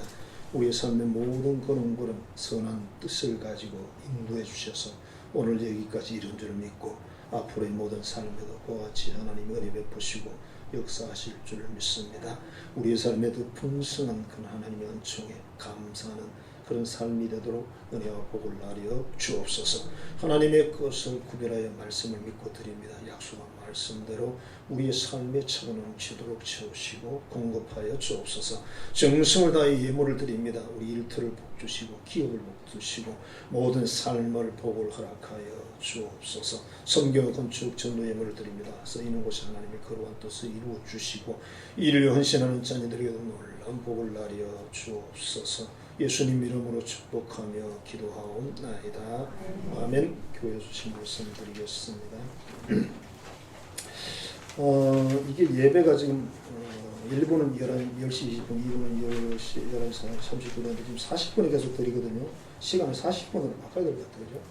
우리의 삶의 모든 걸음걸음 선한 뜻을 가지고 인도해 주셔서 오늘 여기까지 이른 줄 믿고 앞으로의 모든 삶에도 그와 같이 하나님의 은혜 베푸시고 역사하실 줄 믿습니다. 우리의 삶에도 풍성한 그 하나님의 은총에 감사하는 그런 삶이 되도록 은혜와 복을 나려 주옵소서. 하나님의 것을 구별하여 말씀을 믿고 드립니다. 약속한 말씀대로 우리의 삶에 차고 넘치도록 채우시고 공급하여 주옵소서. 정성을 다해 예물을 드립니다. 우리 일터를 복주시고 기업을 복주시고 모든 삶을 복을 허락하여 주옵소서. 선교 건축 전도 예물을 드립니다. 쓰이는 곳에 하나님의 거룩한 뜻을 이루어 주시고 이를 헌신하는 자녀들에게도 놀라운 복을 나려 주옵소서. 예수님 이름으로 축복하며 기도하옵나이다. 아멘. 교회 주신 말씀 드리겠습니다. 이게 예배가 지금 1부는 10시 20분, 2부는 11시 39분인데 지금 40분이 계속 드리거든요. 시간을 40분으로 바꿔야 될 것 같아요. 그죠?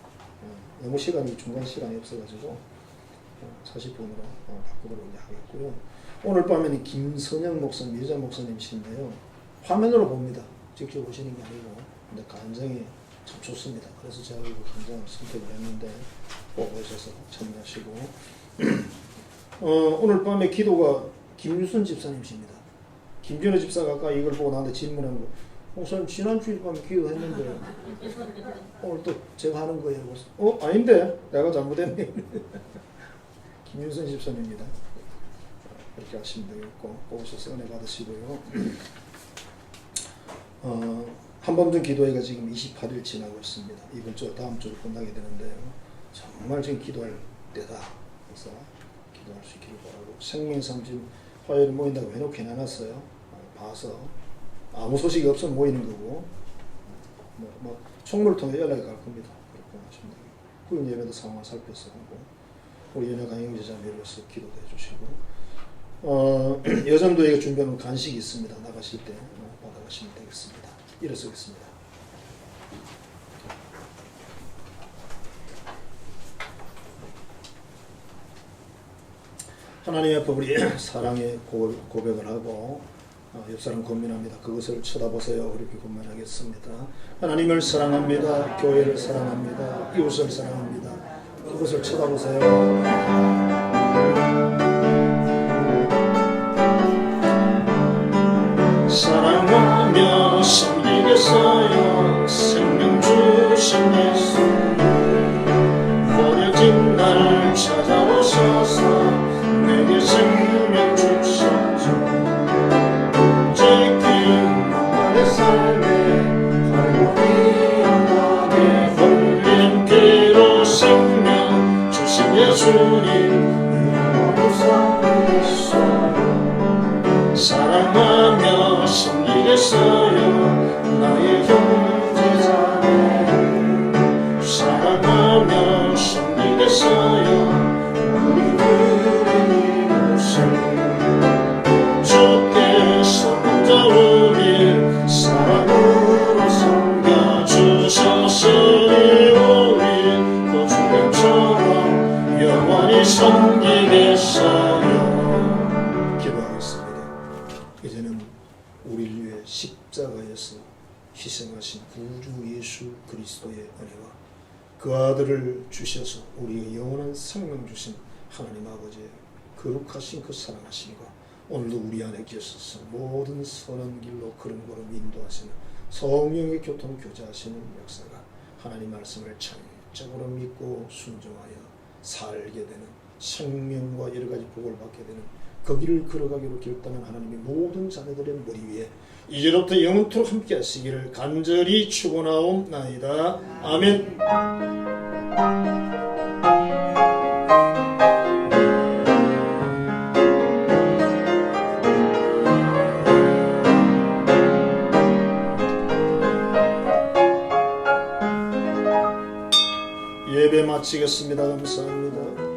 너무 시간이 중간 시간이 없어가지고 40분으로 바꾸도록 하겠고요. 오늘 밤에는 김선영 목사님, 여자 목사님이신데요. 화면으로 봅니다. 직접 오시는 게 아니고, 근데 간증이 참 좋습니다. 그래서 제가 이거 간증을 선택을 했는데 꼭 오셔서 참여하시고 오늘 밤에 기도가 김유순 집사님이십니다. 김준호 집사가 아까 이걸 보고 나한테 질문한 거, 목사님 지난주일 밤에 기도했는데 오늘 또 제가 하는 거예요. 아닌데 내가 잘못했네. 김유순 집사님입니다. 그렇게 하시면 되겠고 꼭 오셔서 은혜 받으시고요. 한밤중 기도회가 지금 28일 지나고 있습니다. 이번 주 다음 주로 끝나게 되는데요. 정말 지금 기도할 때다. 그래서 기도할 수 있기를 바라고, 생명상 지금 화요일 모인다고 해놓게 해놨어요. 봐서 아무 소식이 없으면 모이는 거고, 총무를 통해 연락이 갈 겁니다. 그렇게 하시면 되겠고, 구인 예배도 상황을 살펴서 하고, 우리 연약 강영제자매로서 기도도 해주시고, 여정도에게 준비하는 간식이 있습니다. 나가실 때 받아가시면 되겠습니다. 일어서겠습니다. 하나님 앞에 우리 사랑의 고백을 하고 옆사람 권면합니다. 그것을 쳐다보세요. 이렇게 권면하겠습니다. 하나님을 사랑합니다. 교회를 사랑합니다. 이웃을 사랑합니다. 그것을 쳐다보세요. 사랑하며 섬기겠어요. 생명 주신 예수 주님 영원히 섬기겠어요. 사랑하며 섬기겠어요. 나의 형제자매 사랑하며 섬기겠어요. 우리들의 이웃을 주께서 먼저 우리 사랑으로 섬겨주셨으니 우리 또 주님처럼 영원히 섬기겠어요. 기도하겠습니다. 이제는 우리를 위해 십자가에서 희생하신 구주 예수 그리스도의 은혜와 그 아들을 주셔서 우리의 영원한 생명 주신 하나님 아버지의 거룩하신 그 사랑하심과 오늘도 우리 안에 계셔서 모든 선한 길로 걸음걸음 인도하시는 성령의 교통 교제하시는 역사가 하나님 말씀을 철저으로 믿고 순종하여 살게 되는 생명과 여러 가지 복을 받게 되는 그 길을 걸어가기로 결단한 하나님의 모든 자녀들의 머리 위에 이제로부터 영원토록 함께 하시기를 간절히 축원하옵나이다. 아멘. 예배 마치겠습니다. 감사합니다.